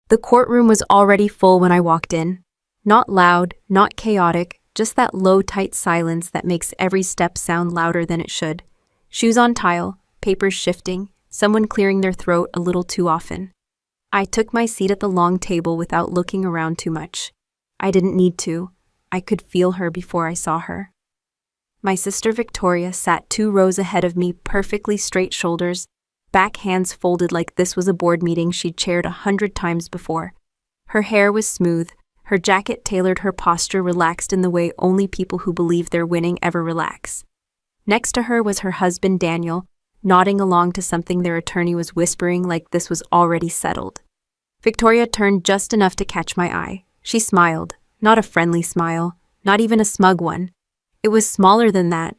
The courtroom was already full when I walked in. Not loud, not chaotic, just that low, tight silence that makes every step sound louder than it should. Shoes on tile, papers shifting, someone clearing their throat a little too often. I took my seat at the long table without looking around too much. I didn't need to. I could feel her before I saw her. My sister Victoria sat 2 rows ahead of me, perfectly straight shoulders, back hands folded like this was a board meeting she'd chaired 100 times before. Her hair was smooth, her jacket tailored, her posture relaxed in the way only people who believe they're winning ever relax. Next to her was her husband Daniel, nodding along to something their attorney was whispering like this was already settled. Victoria turned just enough to catch my eye. She smiled, not a friendly smile, not even a smug one. It was smaller than that,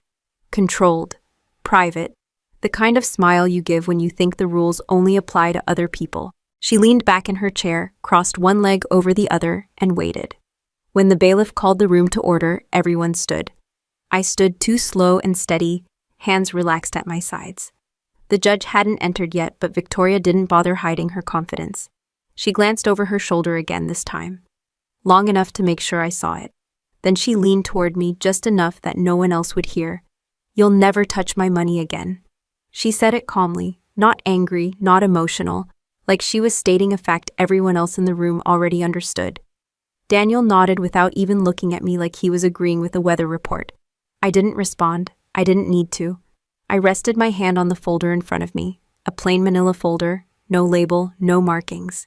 controlled, private, the kind of smile you give when you think the rules only apply to other people. She leaned back in her chair, crossed one leg over the other, and waited. When the bailiff called the room to order, everyone stood. I stood too slow and steady, hands relaxed at my sides. The judge hadn't entered yet, but Victoria didn't bother hiding her confidence. She glanced over her shoulder again this time, long enough to make sure I saw it. Then she leaned toward me just enough that no one else would hear. "You'll never touch my money again." She said it calmly, not angry, not emotional, like she was stating a fact everyone else in the room already understood. Daniel nodded without even looking at me like he was agreeing with the weather report. I didn't respond. I didn't need to. I rested my hand on the folder in front of me, a plain manila folder, no label, no markings.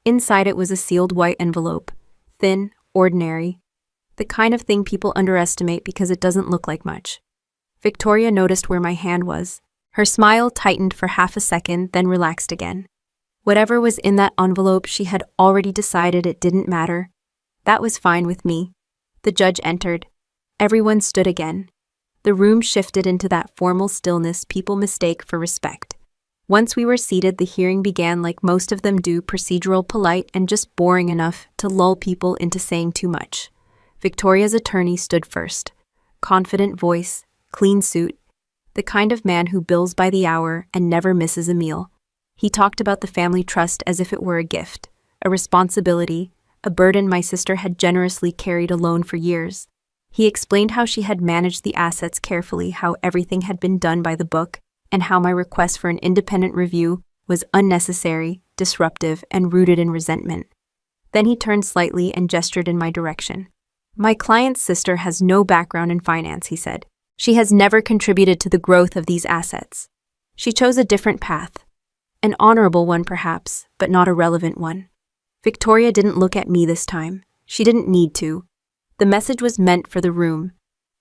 Inside it was a sealed white envelope, thin, ordinary, the kind of thing people underestimate because it doesn't look like much. Victoria noticed where my hand was. Her smile tightened for half a second, then relaxed again. Whatever was in that envelope, she had already decided it didn't matter. That was fine with me. The judge entered. Everyone stood again. The room shifted into that formal stillness people mistake for respect. Once we were seated, the hearing began like most of them do, procedural, polite, and just boring enough to lull people into saying too much. Victoria's attorney stood first. Confident voice, clean suit, the kind of man who bills by the hour and never misses a meal. He talked about the family trust as if it were a gift, a responsibility, a burden my sister had generously carried alone for years. He explained how she had managed the assets carefully, how everything had been done by the book, and how my request for an independent review was unnecessary, disruptive, and rooted in resentment. Then he turned slightly and gestured in my direction. "My client's sister has no background in finance," he said. "She has never contributed to the growth of these assets. She chose a different path. An honorable one perhaps, but not a relevant one." Victoria didn't look at me this time. She didn't need to. The message was meant for the room.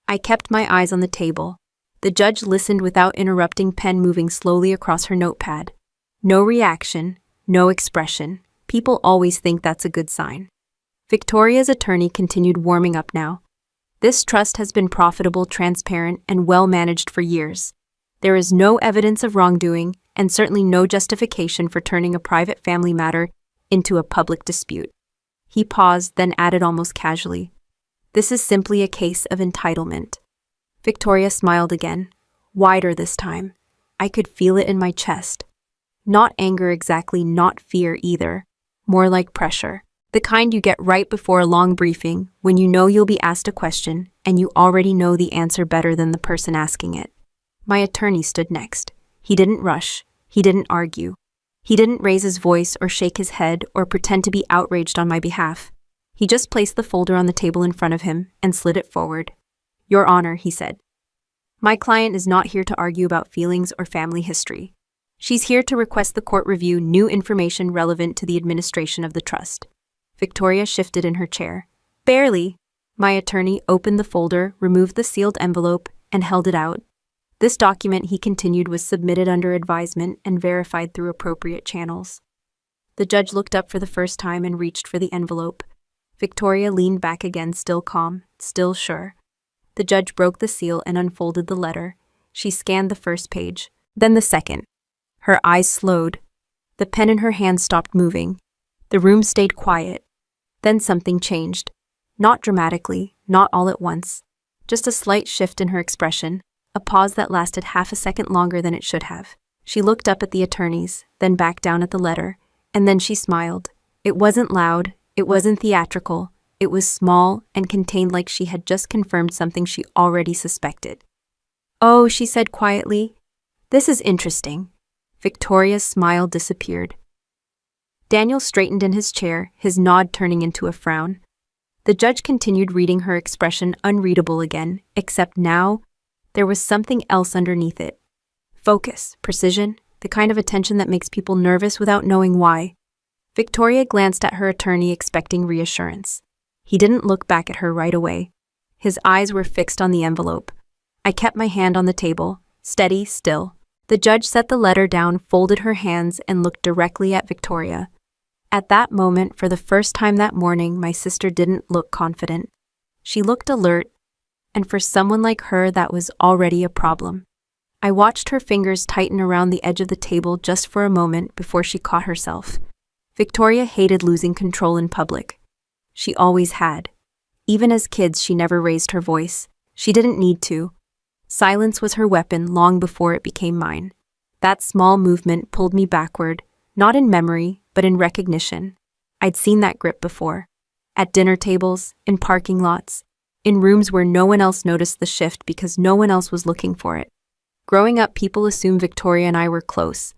I kept my eyes on the table. The judge listened without interrupting, pen moving slowly across her notepad. No reaction, no expression. People always think that's a good sign. Victoria's attorney continued, warming up now. "This trust has been profitable, transparent, and well managed for years. There is no evidence of wrongdoing, and certainly no justification for turning a private family matter into a public dispute." He paused, then added almost casually, "This is simply a case of entitlement." Victoria smiled again, wider this time. I could feel it in my chest. Not anger exactly, not fear either. More like pressure. The kind you get right before a long briefing, when you know you'll be asked a question, and you already know the answer better than the person asking it. My attorney stood next. He didn't rush. He didn't argue. He didn't raise his voice or shake his head or pretend to be outraged on my behalf. He just placed the folder on the table in front of him and slid it forward. "Your Honor," he said, "my client is not here to argue about feelings or family history. She's here to request the court review new information relevant to the administration of the trust." Victoria shifted in her chair. "Barely." My attorney opened the folder, removed the sealed envelope, and held it out. "This document," he continued, "was submitted under advisement and verified through appropriate channels." The judge looked up for the first time and reached for the envelope. Victoria leaned back again, still calm, still sure. The judge broke the seal and unfolded the letter. She scanned the first page, then the second. Her eyes slowed. The pen in her hand stopped moving. The room stayed quiet. Then something changed. Not dramatically, not all at once. Just a slight shift in her expression, a pause that lasted half a second longer than it should have. She looked up at the attorneys, then back down at the letter, and then she smiled. It wasn't loud, it wasn't theatrical, it was small and contained, like she had just confirmed something she already suspected. "Oh," she said quietly. "This is interesting." Victoria's smile disappeared. Daniel straightened in his chair, his nod turning into a frown. The judge continued reading, her expression unreadable again, except now there was something else underneath it. Focus, precision, the kind of attention that makes people nervous without knowing why. Victoria glanced at her attorney, expecting reassurance. He didn't look back at her right away. His eyes were fixed on the envelope. I kept my hand on the table, steady, still. The judge set the letter down, folded her hands, and looked directly at Victoria. At that moment, for the first time that morning, my sister didn't look confident. She looked alert, and for someone like her, that was already a problem. I watched her fingers tighten around the edge of the table just for a moment before she caught herself. Victoria hated losing control in public. She always had. Even as kids, she never raised her voice. She didn't need to. Silence was her weapon long before it became mine. That small movement pulled me backward, not in memory, but in recognition. I'd seen that grip before. At dinner tables, in parking lots, in rooms where no one else noticed the shift because no one else was looking for it. Growing up, people assumed Victoria and I were close.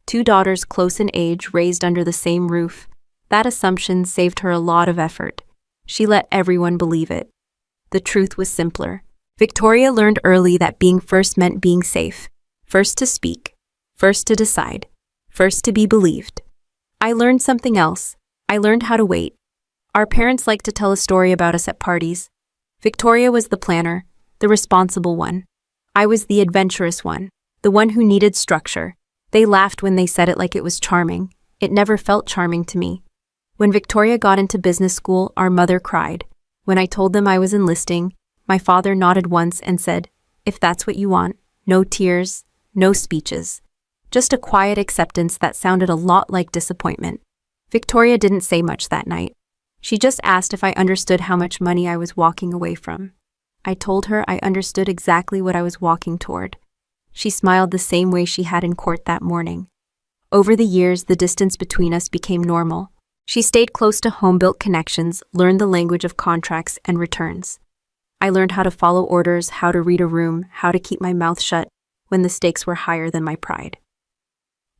Two daughters close in age, raised under the same roof. That assumption saved her a lot of effort. She let everyone believe it. The truth was simpler. Victoria learned early that being first meant being safe. First to speak. First to decide. First to be believed. I learned something else. I learned how to wait. Our parents liked to tell a story about us at parties. Victoria was the planner, the responsible one. I was the adventurous one, the one who needed structure. They laughed when they said it like it was charming. It never felt charming to me. When Victoria got into business school, our mother cried. When I told them I was enlisting, my father nodded once and said, "If that's what you want, no tears, no speeches." Just a quiet acceptance that sounded a lot like disappointment. Victoria didn't say much that night. She just asked if I understood how much money I was walking away from. I told her I understood exactly what I was walking toward. She smiled the same way she had in court that morning. Over the years, the distance between us became normal. She stayed close to home-built connections, learned the language of contracts and returns. I learned how to follow orders, how to read a room, how to keep my mouth shut when the stakes were higher than my pride.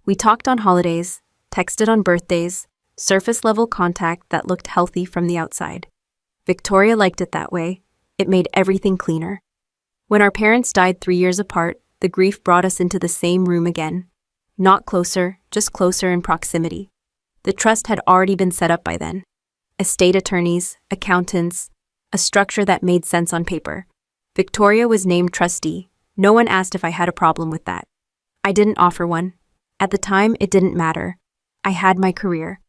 We talked on holidays, texted on birthdays, surface-level contact that looked healthy from the outside. Victoria liked it that way. It made everything cleaner. When our parents died 3 years apart, the grief brought us into the same room again. Not closer, just closer in proximity. The trust had already been set up by then. Estate attorneys, accountants, a structure that made sense on paper. Victoria was named trustee. No one asked if I had a problem with that. I didn't offer one. At the time, it didn't matter. I had my career,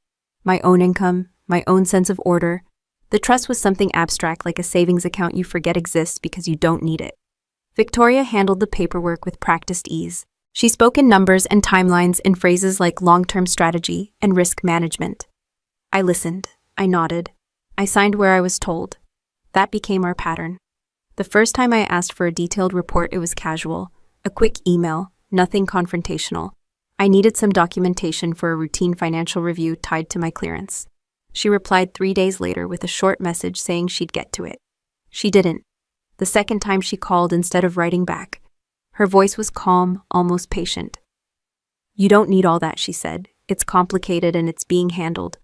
my own income, my own sense of order. The trust was something abstract, like a savings account you forget exists because you don't need it. Victoria handled the paperwork with practiced ease. She spoke in numbers and timelines in phrases like long-term strategy and risk management. I listened. I nodded. I signed where I was told. That became our pattern. The first time I asked for a detailed report, it was casual. A quick email, nothing confrontational. I needed some documentation for a routine financial review tied to my clearance. She replied 3 days later with a short message saying she'd get to it. She didn't. The second time she called, instead of writing back, her voice was calm, almost patient. "You don't need all that," she said. "It's complicated and it's being handled."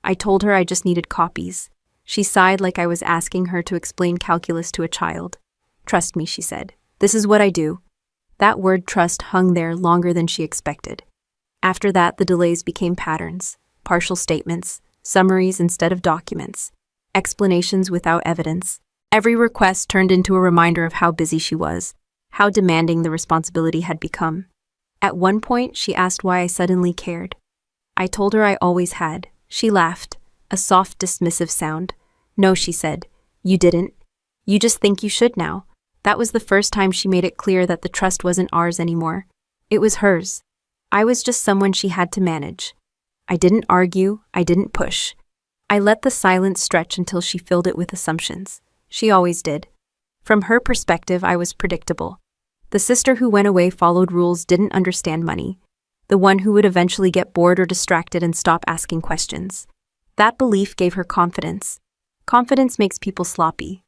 I told her I just needed copies. She sighed like I was asking her to explain calculus to a child. "Trust me," she said. "This is what I do." That word trust hung there longer than she expected. After that, the delays became patterns, partial statements, summaries instead of documents, explanations without evidence. Every request turned into a reminder of how busy she was, how demanding the responsibility had become. At one point, she asked why I suddenly cared. I told her I always had. She laughed, a soft, dismissive sound. "No," she said, "you didn't. You just think you should now." That was the first time she made it clear that the trust wasn't ours anymore. It was hers. I was just someone she had to manage. I didn't argue, I didn't push. I let the silence stretch until she filled it with assumptions. She always did. From her perspective, I was predictable. The sister who went away, followed rules, didn't understand money. The one who would eventually get bored or distracted and stop asking questions. That belief gave her confidence. Confidence makes people sloppy.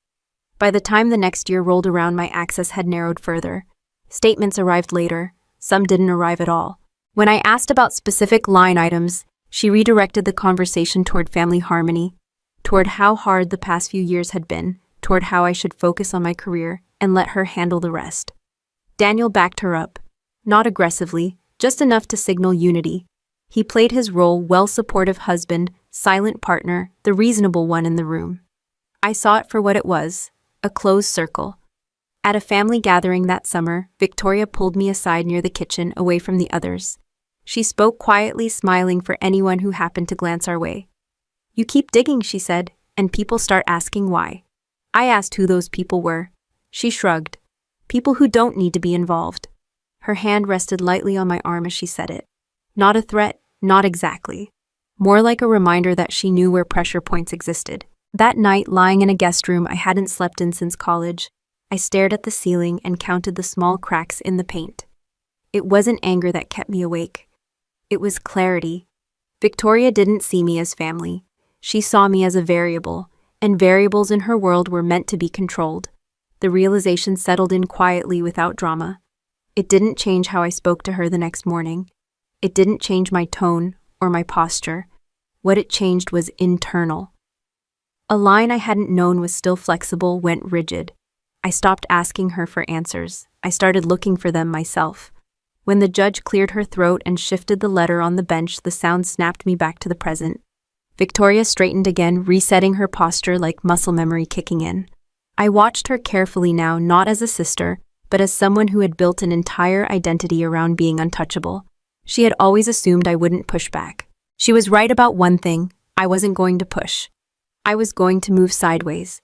By the time the next year rolled around, my access had narrowed further. Statements arrived later. Some didn't arrive at all. When I asked about specific line items, she redirected the conversation toward family harmony, toward how hard the past few years had been, toward how I should focus on my career and let her handle the rest. Daniel backed her up. Not aggressively, just enough to signal unity. He played his role: well-supportive husband, silent partner, the reasonable one in the room. I saw it for what it was, a closed circle. At a family gathering that summer, Victoria pulled me aside near the kitchen, away from the others. She spoke quietly, smiling for anyone who happened to glance our way. "You keep digging," she said, "and people start asking why." I asked who those people were. She shrugged. "People who don't need to be involved." Her hand rested lightly on my arm as she said it. Not a threat, not exactly. More like a reminder that she knew where pressure points existed. That night, lying in a guest room I hadn't slept in since college, I stared at the ceiling and counted the small cracks in the paint. It wasn't anger that kept me awake. It was clarity. Victoria didn't see me as family. She saw me as a variable, and variables in her world were meant to be controlled. The realization settled in quietly without drama. It didn't change how I spoke to her the next morning. It didn't change my tone or my posture. What it changed was internal. A line I hadn't known was still flexible went rigid. I stopped asking her for answers. I started looking for them myself. When the judge cleared her throat and shifted the letter on the bench, the sound snapped me back to the present. Victoria straightened again, resetting her posture like muscle memory kicking in. I watched her carefully now, not as a sister, but as someone who had built an entire identity around being untouchable. She had always assumed I wouldn't push back. She was right about one thing: I wasn't going to push. I was going to move sideways.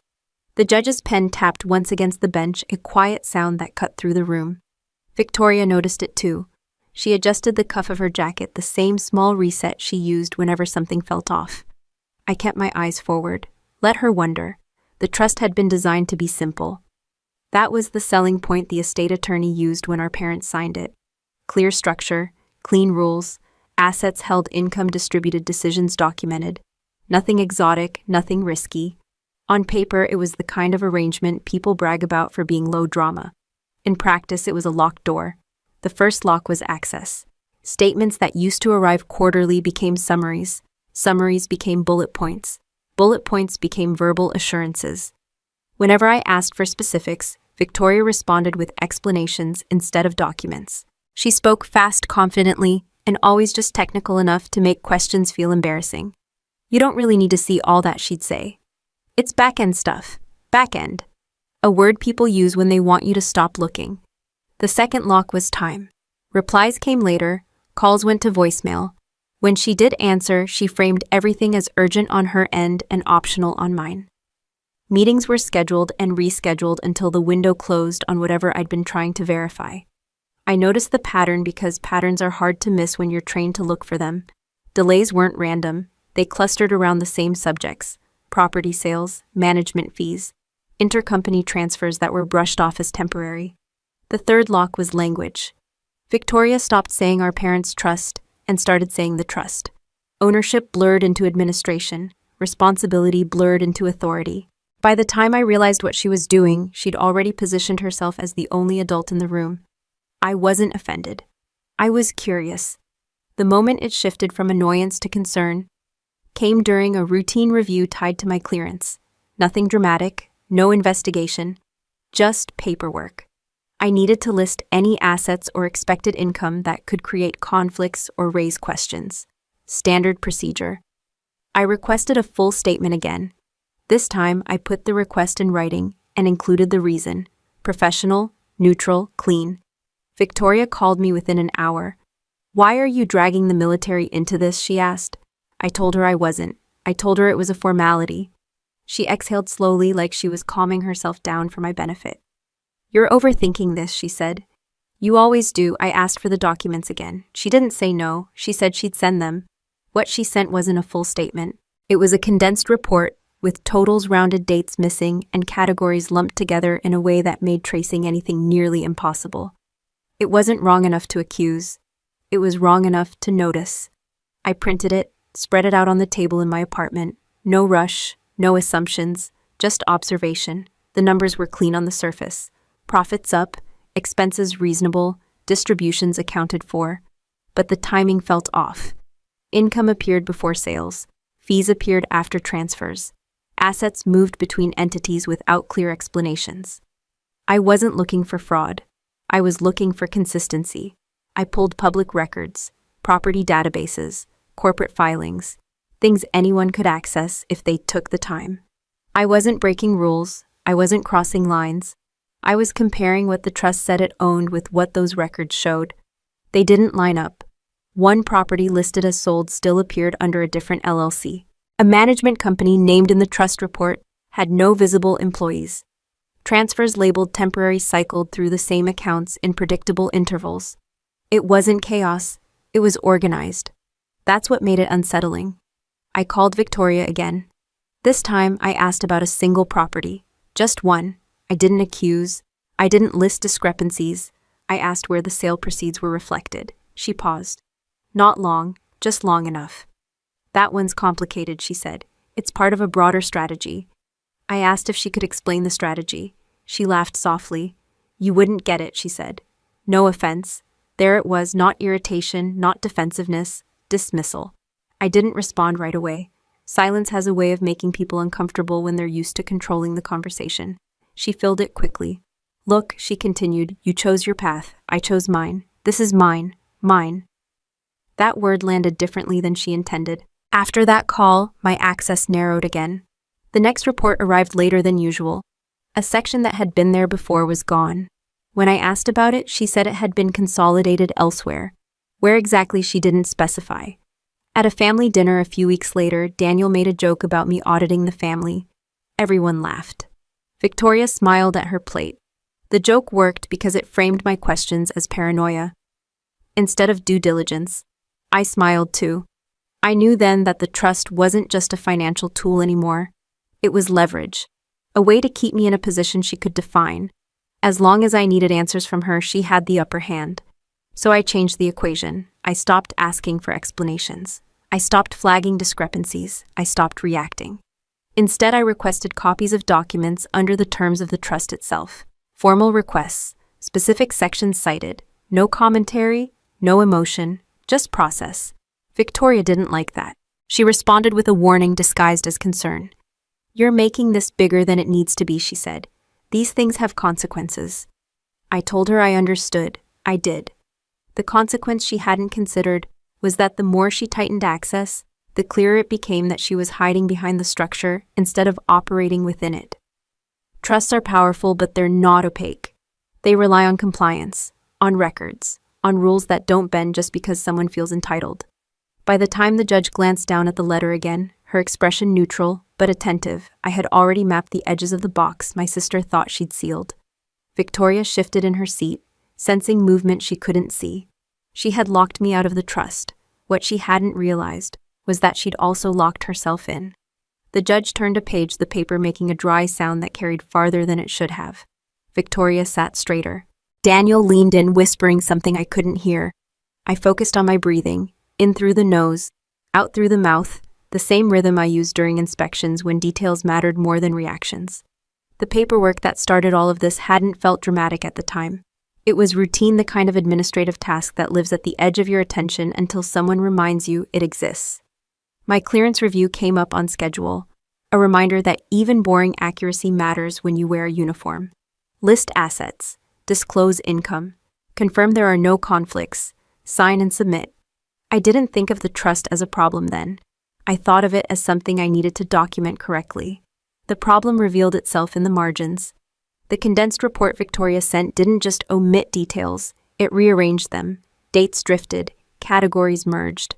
The judge's pen tapped once against the bench, a quiet sound that cut through the room. Victoria noticed it too. She adjusted the cuff of her jacket, the same small reset she used whenever something felt off. I kept my eyes forward. Let her wonder. The trust had been designed to be simple. That was the selling point the estate attorney used when our parents signed it. Clear structure, clean rules, assets held, income distributed, decisions documented. Nothing exotic, nothing risky. On paper, it was the kind of arrangement people brag about for being low drama. In practice, it was a locked door. The first lock was access. Statements that used to arrive quarterly became summaries. Summaries became bullet points. Bullet points became verbal assurances. Whenever I asked for specifics, Victoria responded with explanations instead of documents. She spoke fast, confidently, and always just technical enough to make questions feel embarrassing. You don't really need to see all that, she'd say. It's back-end stuff. Back-end. A word people use when they want you to stop looking. The second lock was time. Replies came later, calls went to voicemail. When she did answer, she framed everything as urgent on her end and optional on mine. Meetings were scheduled and rescheduled until the window closed on whatever I'd been trying to verify. I noticed the pattern because patterns are hard to miss when you're trained to look for them. Delays weren't random. They clustered around the same subjects: property sales, management fees, intercompany transfers that were brushed off as temporary. The third lock was language. Victoria stopped saying our parents' trust and started saying the trust. Ownership blurred into administration. Responsibility blurred into authority. By the time I realized what she was doing, she'd already positioned herself as the only adult in the room. I wasn't offended. I was curious. The moment it shifted from annoyance to concern came during a routine review tied to my clearance. Nothing dramatic, no investigation, just paperwork. I needed to list any assets or expected income that could create conflicts or raise questions. Standard procedure. I requested a full statement again. This time, I put the request in writing and included the reason: professional, neutral, clean. Victoria called me within an hour. "Why are you dragging the military into this?" she asked. I told her I wasn't. I told her it was a formality. She exhaled slowly, like she was calming herself down for my benefit. "You're overthinking this," she said. "You always do." I asked for the documents again. She didn't say no. She said she'd send them. What she sent wasn't a full statement. It was a condensed report with totals, rounded dates missing, and categories lumped together in a way that made tracing anything nearly impossible. It wasn't wrong enough to accuse. It was wrong enough to notice. I printed it, spread it out on the table in my apartment. No rush, no assumptions, just observation. The numbers were clean on the surface. Profits up, expenses reasonable, distributions accounted for. But the timing felt off. Income appeared before sales. Fees appeared after transfers. Assets moved between entities without clear explanations. I wasn't looking for fraud. I was looking for consistency. I pulled public records, property databases, corporate filings, things anyone could access if they took the time. I wasn't breaking rules. I wasn't crossing lines. I was comparing what the trust said it owned with what those records showed. They didn't line up. One property listed as sold still appeared under a different LLC. A management company named in the trust report had no visible employees. Transfers labeled temporary cycled through the same accounts in predictable intervals. It wasn't chaos, it was organized. That's what made it unsettling. I called Victoria again. This time I asked about a single property, just one. I didn't accuse, I didn't list discrepancies. I asked where the sale proceeds were reflected. She paused. Not long, just long enough. That one's complicated, she said. It's part of a broader strategy. I asked if she could explain the strategy. She laughed softly. You wouldn't get it, she said. No offense. There it was, not irritation, not defensiveness, dismissal. I didn't respond right away. Silence has a way of making people uncomfortable when they're used to controlling the conversation. She filled it quickly. Look, she continued, you chose your path. I chose mine. This is mine. Mine. That word landed differently than she intended. After that call, my access narrowed again. The next report arrived later than usual. A section that had been there before was gone. When I asked about it, she said it had been consolidated elsewhere. Where exactly she didn't specify. At a family dinner a few weeks later, Daniel made a joke about me auditing the family. Everyone laughed. Victoria smiled at her plate. The joke worked because it framed my questions as paranoia. Instead of due diligence, I smiled too. I knew then that the trust wasn't just a financial tool anymore. It was leverage, a way to keep me in a position she could define. As long as I needed answers from her, she had the upper hand. So I changed the equation. I stopped asking for explanations. I stopped flagging discrepancies. I stopped reacting. Instead, I requested copies of documents under the terms of the trust itself. Formal requests, specific sections cited, no commentary, no emotion, just process. Victoria didn't like that. She responded with a warning disguised as concern. You're making this bigger than it needs to be, she said. These things have consequences. I told her I understood. I did. The consequence she hadn't considered was that the more she tightened access, the clearer it became that she was hiding behind the structure instead of operating within it. Trusts are powerful, but they're not opaque. They rely on compliance, on records, on rules that don't bend just because someone feels entitled. By the time the judge glanced down at the letter again, her expression neutral, but attentive, I had already mapped the edges of the box my sister thought she'd sealed. Victoria shifted in her seat, sensing movement she couldn't see. She had locked me out of the trust. What she hadn't realized was that she'd also locked herself in. The judge turned a page, the paper making a dry sound that carried farther than it should have. Victoria sat straighter. Daniel leaned in, whispering something I couldn't hear. I focused on my breathing, in through the nose, out through the mouth, the same rhythm I used during inspections when details mattered more than reactions. The paperwork that started all of this hadn't felt dramatic at the time. It was routine, the kind of administrative task that lives at the edge of your attention until someone reminds you it exists. My clearance review came up on schedule, a reminder that even boring accuracy matters when you wear a uniform. List assets, disclose income, confirm there are no conflicts, sign and submit. I didn't think of the trust as a problem then. I thought of it as something I needed to document correctly. The problem revealed itself in the margins. The condensed report Victoria sent didn't just omit details, it rearranged them. Dates drifted, categories merged.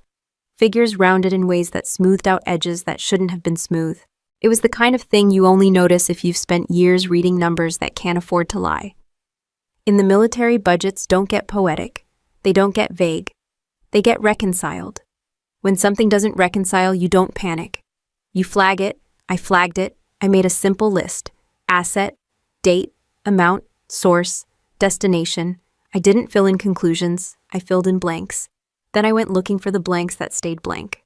Figures rounded in ways that smoothed out edges that shouldn't have been smooth. It was the kind of thing you only notice if you've spent years reading numbers that can't afford to lie. In the military, budgets don't get poetic. They don't get vague. They get reconciled. When something doesn't reconcile, you don't panic. You flag it. I flagged it. I made a simple list. Asset, date, amount, source, destination. I didn't fill in conclusions. I filled in blanks. Then I went looking for the blanks that stayed blank.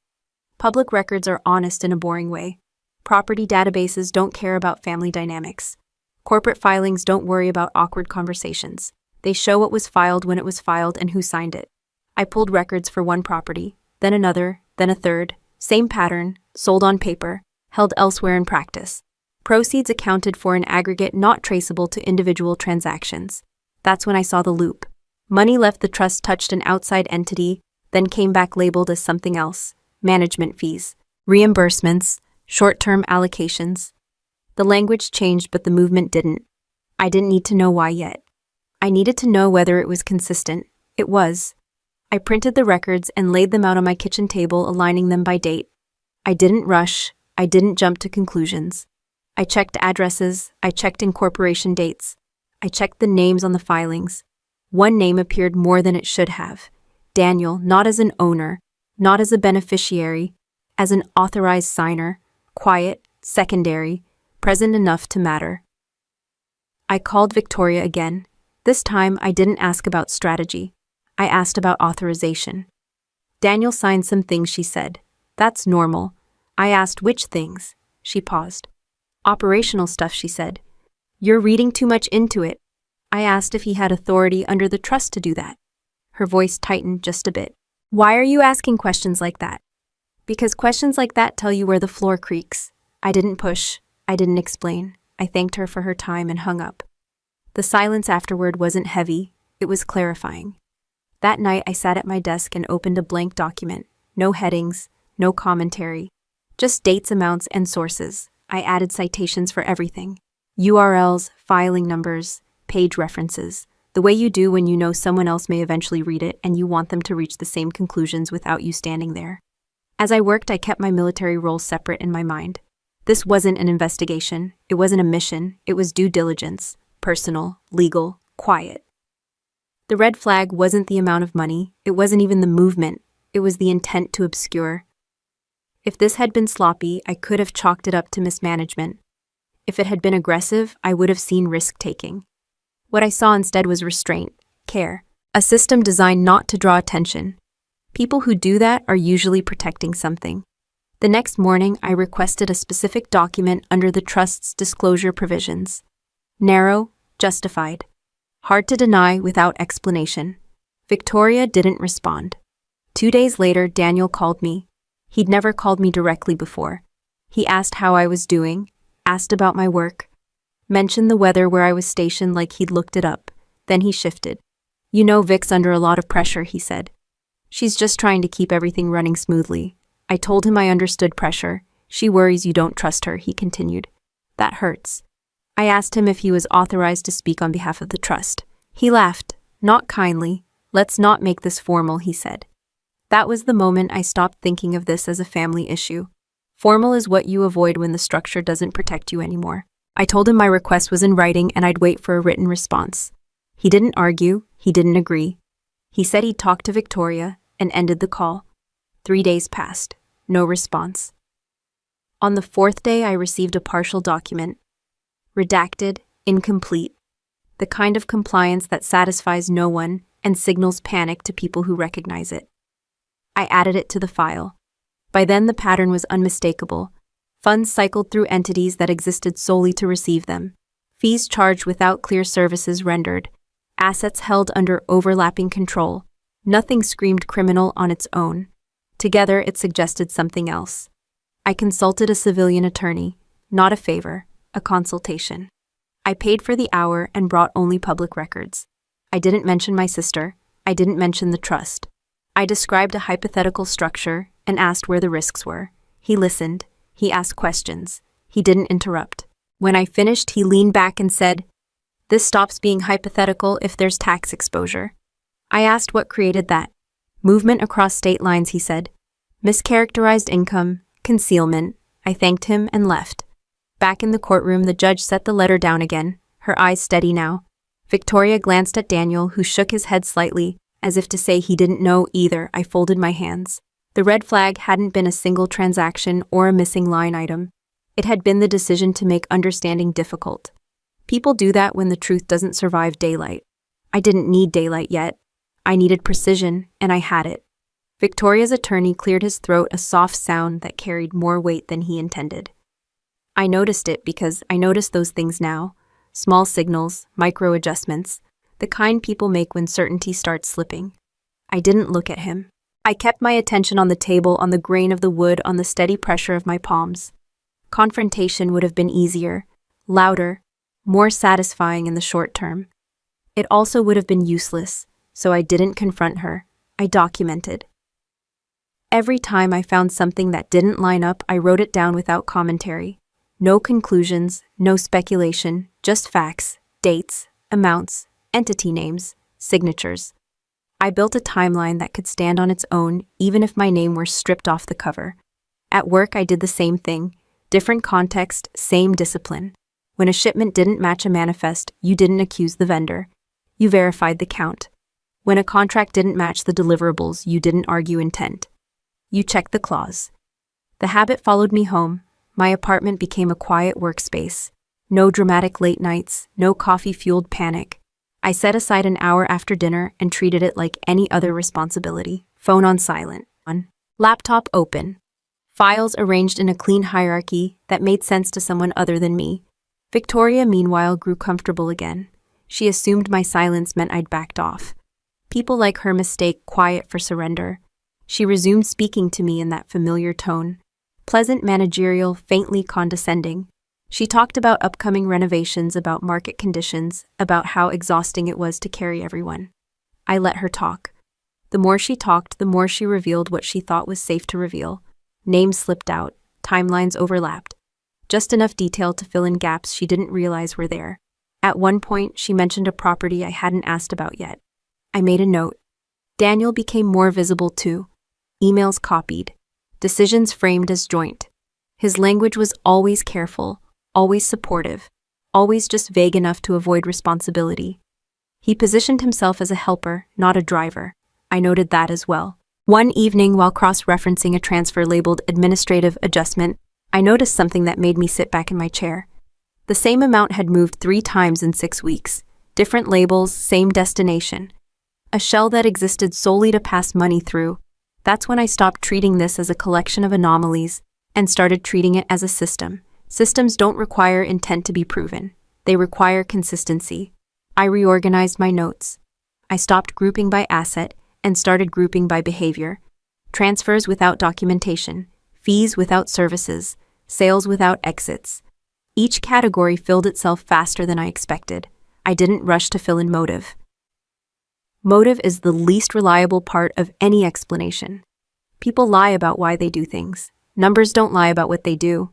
Public records are honest in a boring way. Property databases don't care about family dynamics. Corporate filings don't worry about awkward conversations. They show what was filed when it was filed and who signed it. I pulled records for one property, then another, then a third. Same pattern, sold on paper, held elsewhere in practice. Proceeds accounted for in aggregate not traceable to individual transactions. That's when I saw the loop. Money left the trust touched an outside entity, then came back labeled as something else. Management fees, reimbursements, short-term allocations. The language changed, but the movement didn't. I didn't need to know why yet. I needed to know whether it was consistent. It was. I printed the records and laid them out on my kitchen table, aligning them by date. I didn't rush. I didn't jump to conclusions. I checked addresses. I checked incorporation dates. I checked the names on the filings. One name appeared more than it should have. Daniel, not as an owner, not as a beneficiary, as an authorized signer, quiet, secondary, present enough to matter. I called Victoria again. This time I didn't ask about strategy. I asked about authorization. Daniel signed some things, she said. That's normal. I asked which things. She paused. Operational stuff, she said. You're reading too much into it. I asked if he had authority under the trust to do that. Her voice tightened just a bit. Why are you asking questions like that? Because questions like that tell you where the floor creaks. I didn't push. I didn't explain. I thanked her for her time and hung up. The silence afterward wasn't heavy. It was clarifying. That night I sat at my desk and opened a blank document. No headings, no commentary. Just dates, amounts, and sources. I added citations for everything. URLs, filing numbers, page references. The way you do when you know someone else may eventually read it and you want them to reach the same conclusions without you standing there. As I worked, I kept my military role separate in my mind. This wasn't an investigation. It wasn't a mission. It was due diligence. Personal, legal, quiet. The red flag wasn't the amount of money. It wasn't even the movement. It was the intent to obscure. If this had been sloppy, I could have chalked it up to mismanagement. If it had been aggressive, I would have seen risk-taking. What I saw instead was restraint, care, a system designed not to draw attention. People who do that are usually protecting something. The next morning, I requested a specific document under the trust's disclosure provisions. Narrow, justified. Hard to deny without explanation. Victoria didn't respond. 2 days later, Daniel called me. He'd never called me directly before. He asked how I was doing, asked about my work, mentioned the weather where I was stationed like he'd looked it up. Then he shifted. You know Vic's under a lot of pressure, he said. She's just trying to keep everything running smoothly. I told him I understood pressure. She worries you don't trust her, he continued. That hurts. I asked him if he was authorized to speak on behalf of the trust. He laughed, not kindly. Let's not make this formal, he said. That was the moment I stopped thinking of this as a family issue. Formal is what you avoid when the structure doesn't protect you anymore. I told him my request was in writing and I'd wait for a written response. He didn't argue, he didn't agree. He said he'd talk to Victoria and ended the call. 3 days passed. No response. On the 4th day, I received a partial document. Redacted, incomplete. The kind of compliance that satisfies no one and signals panic to people who recognize it. I added it to the file. By then, the pattern was unmistakable. Funds cycled through entities that existed solely to receive them. Fees charged without clear services rendered. Assets held under overlapping control. Nothing screamed criminal on its own. Together, it suggested something else. I consulted a civilian attorney, not a favor, a consultation. I paid for the hour and brought only public records. I didn't mention my sister. I didn't mention the trust. I described a hypothetical structure and asked where the risks were. He listened. He asked questions. He didn't interrupt. When I finished, he leaned back and said, "This stops being hypothetical if there's tax exposure." I asked what created that. Movement across state lines, he said. Mischaracterized income, concealment. I thanked him and left. Back in the courtroom, the judge set the letter down again, her eyes steady now. Victoria glanced at Daniel, who shook his head slightly, as if to say he didn't know either. I folded my hands. The red flag hadn't been a single transaction or a missing line item. It had been the decision to make understanding difficult. People do that when the truth doesn't survive daylight. I didn't need daylight yet. I needed precision, and I had it. Victoria's attorney cleared his throat, a soft sound that carried more weight than he intended. I noticed it because I notice those things now. Small signals, micro adjustments, the kind people make when certainty starts slipping. I didn't look at him. I kept my attention on the table, on the grain of the wood, on the steady pressure of my palms. Confrontation would have been easier, louder, more satisfying in the short term. It also would have been useless, so I didn't confront her. I documented. Every time I found something that didn't line up, I wrote it down without commentary. No conclusions, no speculation, just facts, dates, amounts, entity names, signatures. I built a timeline that could stand on its own, even if my name were stripped off the cover. At work, I did the same thing. Different context, same discipline. When a shipment didn't match a manifest, you didn't accuse the vendor. You verified the count. When a contract didn't match the deliverables, you didn't argue intent. You checked the clause. The habit followed me home. My apartment became a quiet workspace. No dramatic late nights, no coffee-fueled panic. I set aside an hour after dinner and treated it like any other responsibility. Phone on silent. Laptop open. Files arranged in a clean hierarchy that made sense to someone other than me. Victoria, meanwhile, grew comfortable again. She assumed my silence meant I'd backed off. People like her mistake quiet for surrender. She resumed speaking to me in that familiar tone. Pleasant, managerial, faintly condescending. She talked about upcoming renovations, about market conditions, about how exhausting it was to carry everyone. I let her talk. The more she talked, the more she revealed what she thought was safe to reveal. Names slipped out, timelines overlapped. Just enough detail to fill in gaps she didn't realize were there. At one point, she mentioned a property I hadn't asked about yet. I made a note. Daniel became more visible too. Emails copied. Decisions framed as joint. His language was always careful, always supportive, always just vague enough to avoid responsibility. He positioned himself as a helper, not a driver. I noted that as well. One evening, while cross-referencing a transfer labeled administrative adjustment, I noticed something that made me sit back in my chair. The same amount had moved 3 times in 6 weeks. Different labels, same destination. A shell that existed solely to pass money through. That's when I stopped treating this as a collection of anomalies and started treating it as a system. Systems don't require intent to be proven. They require consistency. I reorganized my notes. I stopped grouping by asset and started grouping by behavior. Transfers without documentation, fees without services, sales without exits. Each category filled itself faster than I expected. I didn't rush to fill in motive. Motive is the least reliable part of any explanation. People lie about why they do things. Numbers don't lie about what they do.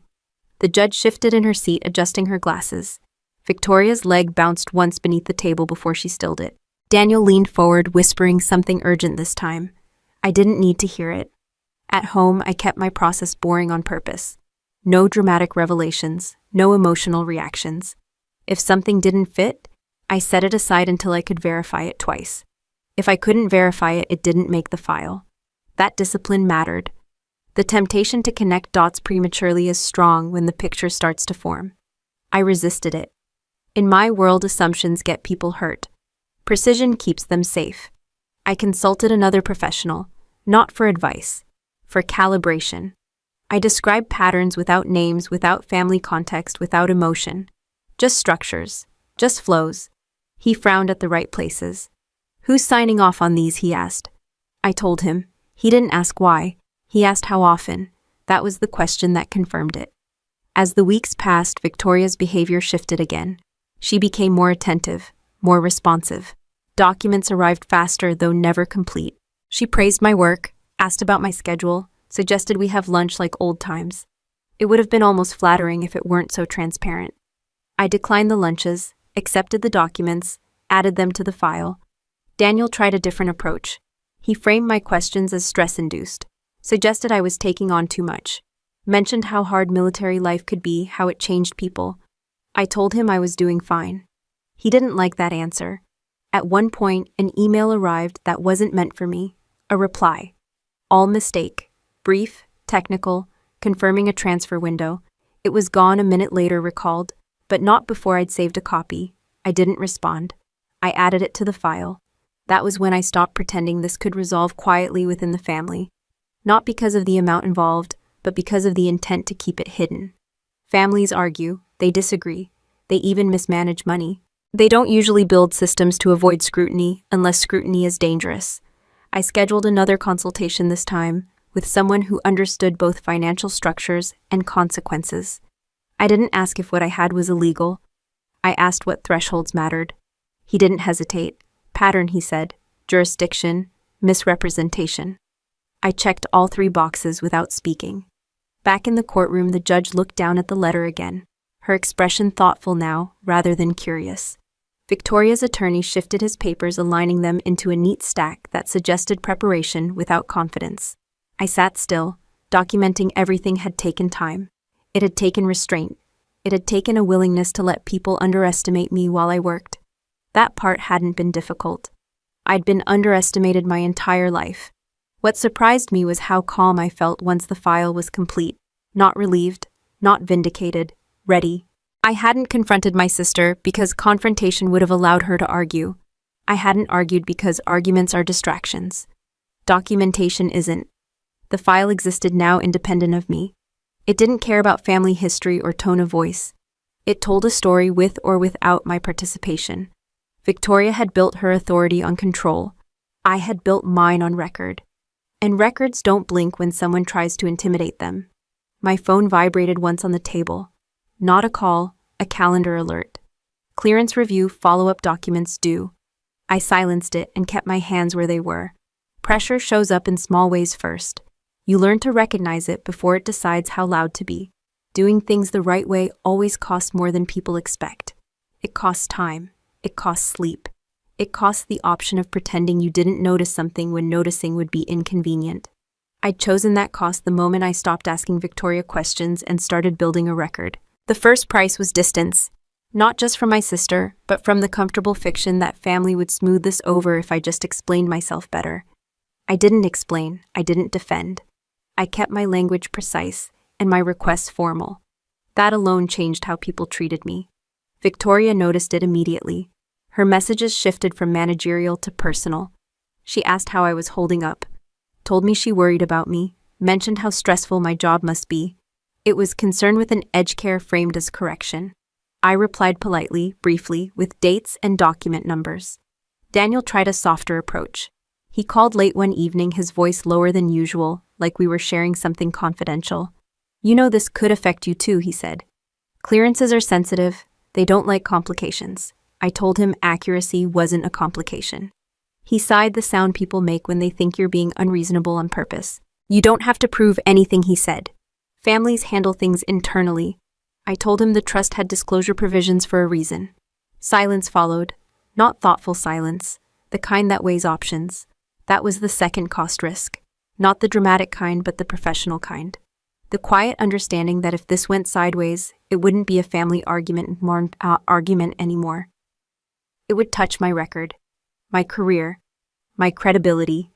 The judge shifted in her seat, adjusting her glasses. Victoria's leg bounced once beneath the table before she stilled it. Daniel leaned forward, whispering something urgent this time. I didn't need to hear it. At home, I kept my process boring on purpose. No dramatic revelations, no emotional reactions. If something didn't fit, I set it aside until I could verify it twice. If I couldn't verify it, it didn't make the file. That discipline mattered. The temptation to connect dots prematurely is strong when the picture starts to form. I resisted it. In my world, assumptions get people hurt. Precision keeps them safe. I consulted another professional, not for advice, for calibration. I described patterns without names, without family context, without emotion. Just structures, just flows. He frowned at the right places. Who's signing off on these, he asked. I told him. He didn't ask why. He asked how often. That was the question that confirmed it. As the weeks passed, Victoria's behavior shifted again. She became more attentive, more responsive. Documents arrived faster, though never complete. She praised my work, asked about my schedule, suggested we have lunch like old times. It would have been almost flattering if it weren't so transparent. I declined the lunches, accepted the documents, added them to the file. Daniel tried a different approach. He framed my questions as stress-induced, suggested I was taking on too much, mentioned how hard military life could be, how it changed people. I told him I was doing fine. He didn't like that answer. At one point, an email arrived that wasn't meant for me, a reply. All mistake, brief, technical, confirming a transfer window. It was gone a minute later, recalled, but not before I'd saved a copy. I didn't respond. I added it to the file. That was when I stopped pretending this could resolve quietly within the family. Not because of the amount involved, but because of the intent to keep it hidden. Families argue, they disagree, they even mismanage money. They don't usually build systems to avoid scrutiny unless scrutiny is dangerous. I scheduled another consultation this time with someone who understood both financial structures and consequences. I didn't ask if what I had was illegal. I asked what thresholds mattered. He didn't hesitate. Pattern, he said. Jurisdiction. Misrepresentation. I checked all 3 boxes without speaking. Back in the courtroom, the judge looked down at the letter again, her expression thoughtful now rather than curious. Victoria's attorney shifted his papers, aligning them into a neat stack that suggested preparation without confidence. I sat still. Documenting everything had taken time. It had taken restraint. It had taken a willingness to let people underestimate me while I worked. That part hadn't been difficult. I'd been underestimated my entire life. What surprised me was how calm I felt once the file was complete. Not relieved, not vindicated, ready. I hadn't confronted my sister because confrontation would have allowed her to argue. I hadn't argued because arguments are distractions. Documentation isn't. The file existed now independent of me. It didn't care about family history or tone of voice. It told a story with or without my participation. Victoria had built her authority on control. I had built mine on record. And records don't blink when someone tries to intimidate them. My phone vibrated once on the table. Not a call, a calendar alert. Clearance review, follow-up documents due. I silenced it and kept my hands where they were. Pressure shows up in small ways first. You learn to recognize it before it decides how loud to be. Doing things the right way always costs more than people expect. It costs time. It costs sleep. It costs the option of pretending you didn't notice something when noticing would be inconvenient. I'd chosen that cost the moment I stopped asking Victoria questions and started building a record. The first price was distance. Not just from my sister, but from the comfortable fiction that family would smooth this over if I just explained myself better. I didn't explain. I didn't defend. I kept my language precise and my requests formal. That alone changed how people treated me. Victoria noticed it immediately. Her messages shifted from managerial to personal. She asked how I was holding up, told me she worried about me, mentioned how stressful my job must be. It was concern with an edge care framed as correction. I replied politely, briefly, with dates and document numbers. Daniel tried a softer approach. He called late one evening, his voice lower than usual, like we were sharing something confidential. "You know this could affect you too," he said. "Clearances are sensitive. They don't like complications." I told him accuracy wasn't a complication. He sighed, the sound people make when they think you're being unreasonable on purpose. "You don't have to prove anything," he said. "Families handle things internally." I told him the trust had disclosure provisions for a reason. Silence followed. Not thoughtful silence, the kind that weighs options. That was the second cost risk. Not the dramatic kind, but the professional kind. The quiet understanding that if this went sideways, it wouldn't be a family argument anymore. It would touch my record, my career, my credibility.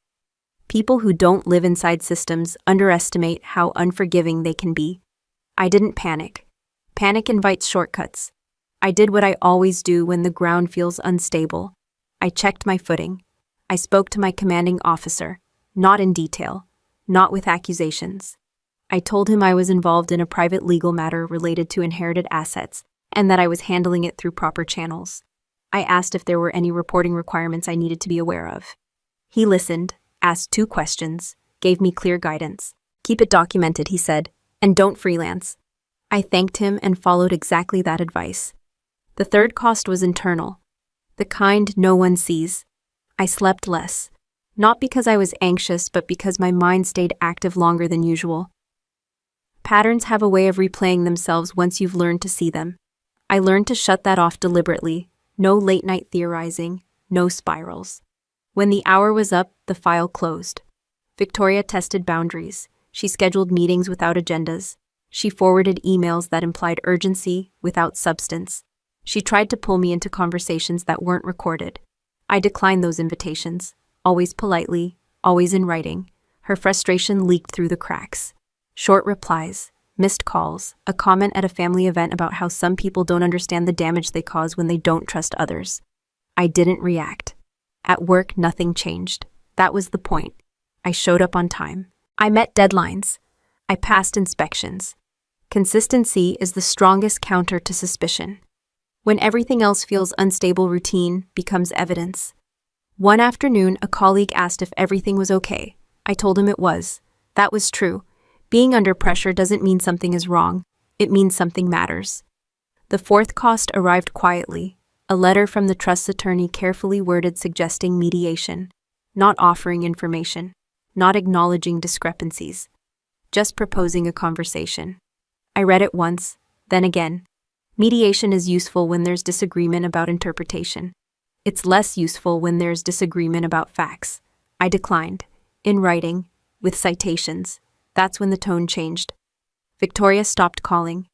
People who don't live inside systems underestimate how unforgiving they can be. I didn't panic. Panic invites shortcuts. I did what I always do when the ground feels unstable. I checked my footing. I spoke to my commanding officer, not in detail, not with accusations. I told him I was involved in a private legal matter related to inherited assets and that I was handling it through proper channels. I asked if there were any reporting requirements I needed to be aware of. He listened, asked 2 questions, gave me clear guidance. "Keep it documented," he said, "and don't freelance." I thanked him and followed exactly that advice. The third cost was internal, the kind no one sees. I slept less, not because I was anxious, but because my mind stayed active longer than usual. Patterns have a way of replaying themselves once you've learned to see them. I learned to shut that off deliberately. No late-night theorizing, no spirals. When the hour was up, the file closed. Victoria tested boundaries. She scheduled meetings without agendas. She forwarded emails that implied urgency without substance. She tried to pull me into conversations that weren't recorded. I declined those invitations, always politely, always in writing. Her frustration leaked through the cracks. Short replies, missed calls, a comment at a family event about how some people don't understand the damage they cause when they don't trust others. I didn't react. At work, nothing changed. That was the point. I showed up on time. I met deadlines. I passed inspections. Consistency is the strongest counter to suspicion. When everything else feels unstable, routine becomes evidence. One afternoon, a colleague asked if everything was okay. I told him it was. That was true. Being under pressure doesn't mean something is wrong. It means something matters. The fourth cost arrived quietly. A letter from the trust's attorney, carefully worded, suggesting mediation, not offering information, not acknowledging discrepancies, just proposing a conversation. I read it once, then again. Mediation is useful when there's disagreement about interpretation. It's less useful when there's disagreement about facts. I declined. In writing, with citations. That's when the tone changed. Victoria stopped calling.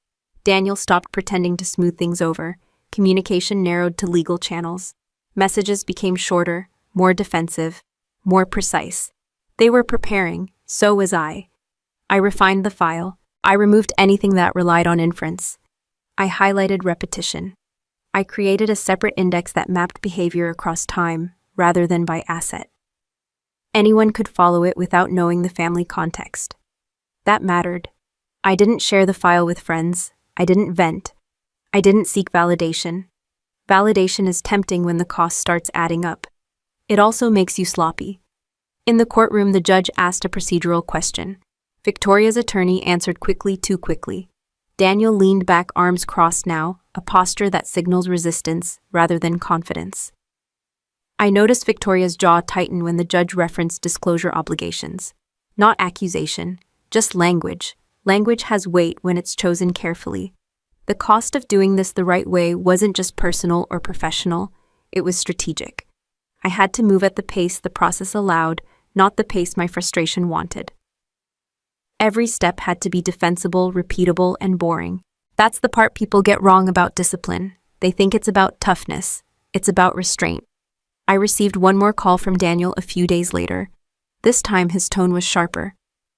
Daniel stopped pretending to smooth things over. Communication narrowed to legal channels. Messages became shorter, more defensive, more precise. They were preparing, so was I. I refined the file. I removed anything that relied on inference. I highlighted repetition. I created a separate index that mapped behavior across time, rather than by asset. Anyone could follow it without knowing the family context. That mattered. I didn't share the file with friends. I didn't vent. I didn't seek validation. Validation is tempting when the cost starts adding up. It also makes you sloppy. In the courtroom, the judge asked a procedural question. Victoria's attorney answered quickly, too quickly. Daniel leaned back, arms crossed now, a posture that signals resistance rather than confidence. I noticed Victoria's jaw tighten when the judge referenced disclosure obligations. Not accusation, just language. Language has weight when it's chosen carefully. The cost of doing this the right way wasn't just personal or professional, it was strategic. I had to move at the pace the process allowed, not the pace my frustration wanted. Every step had to be defensible, repeatable, and boring. That's the part people get wrong about discipline. They think it's about toughness. It's about restraint. I received one more call from Daniel a few days later. This time his tone was sharper.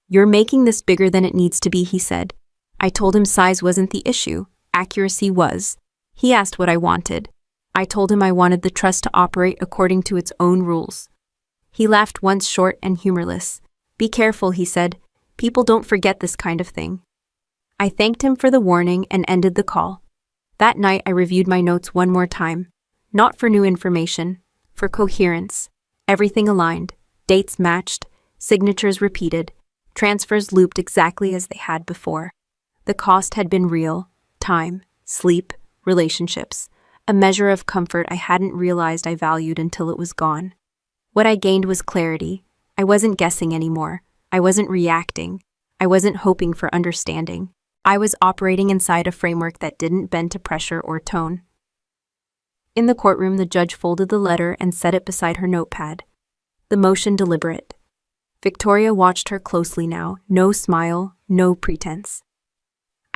"You're making this bigger than it needs to be," he said. I told him size wasn't the issue. Accuracy was. He asked what I wanted. I told him I wanted the trust to operate according to its own rules. He laughed once, short and humorless. "Be careful," he said. "People don't forget this kind of thing." I thanked him for the warning and ended the call. That night I reviewed my notes one more time. Not for new information, for coherence. Everything aligned. Dates matched. Signatures repeated. Transfers looped exactly as they had before. The cost had been real. Time, sleep, relationships. A measure of comfort I hadn't realized I valued until it was gone. What I gained was clarity. I wasn't guessing anymore. I wasn't reacting. I wasn't hoping for understanding. I was operating inside a framework that didn't bend to pressure or tone. In the courtroom, the judge folded the letter and set it beside her notepad. The motion deliberate. Victoria watched her closely now. No smile, no pretense.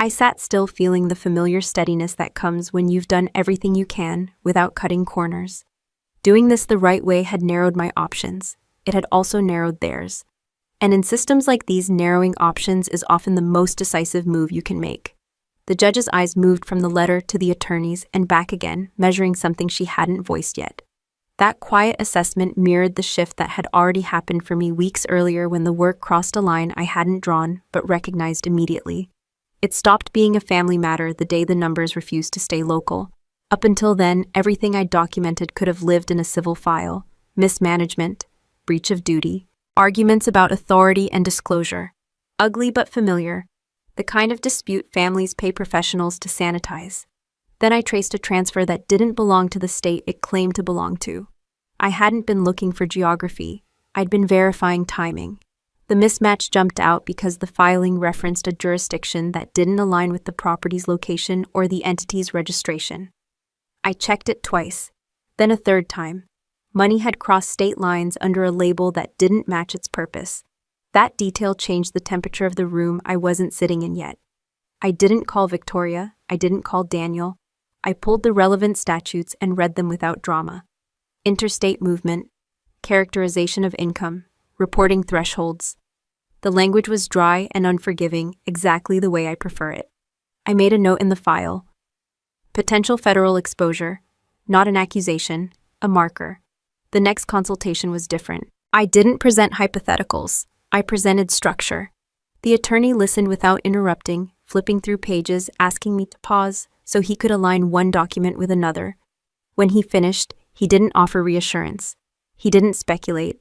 I sat still, feeling the familiar steadiness that comes when you've done everything you can without cutting corners. Doing this the right way had narrowed my options. It had also narrowed theirs. And in systems like these, narrowing options is often the most decisive move you can make. The judge's eyes moved from the letter to the attorney's and back again, measuring something she hadn't voiced yet. That quiet assessment mirrored the shift that had already happened for me weeks earlier when the work crossed a line I hadn't drawn but recognized immediately. It stopped being a family matter the day the numbers refused to stay local. Up until then, everything I'd documented could have lived in a civil file. Mismanagement, breach of duty, arguments about authority and disclosure. Ugly but familiar. The kind of dispute families pay professionals to sanitize. Then I traced a transfer that didn't belong to the state it claimed to belong to. I hadn't been looking for geography. I'd been verifying timing. The mismatch jumped out because the filing referenced a jurisdiction that didn't align with the property's location or the entity's registration. I checked it twice, then a third time. Money had crossed state lines under a label that didn't match its purpose. That detail changed the temperature of the room I wasn't sitting in yet. I didn't call Victoria. I didn't call Daniel. I pulled the relevant statutes and read them without drama. Interstate movement, characterization of income, reporting thresholds. The language was dry and unforgiving, exactly the way I prefer it. I made a note in the file. Potential federal exposure, not an accusation, a marker. The next consultation was different. I didn't present hypotheticals. I presented structure. The attorney listened without interrupting, flipping through pages, asking me to pause so he could align one document with another. When he finished, he didn't offer reassurance. He didn't speculate.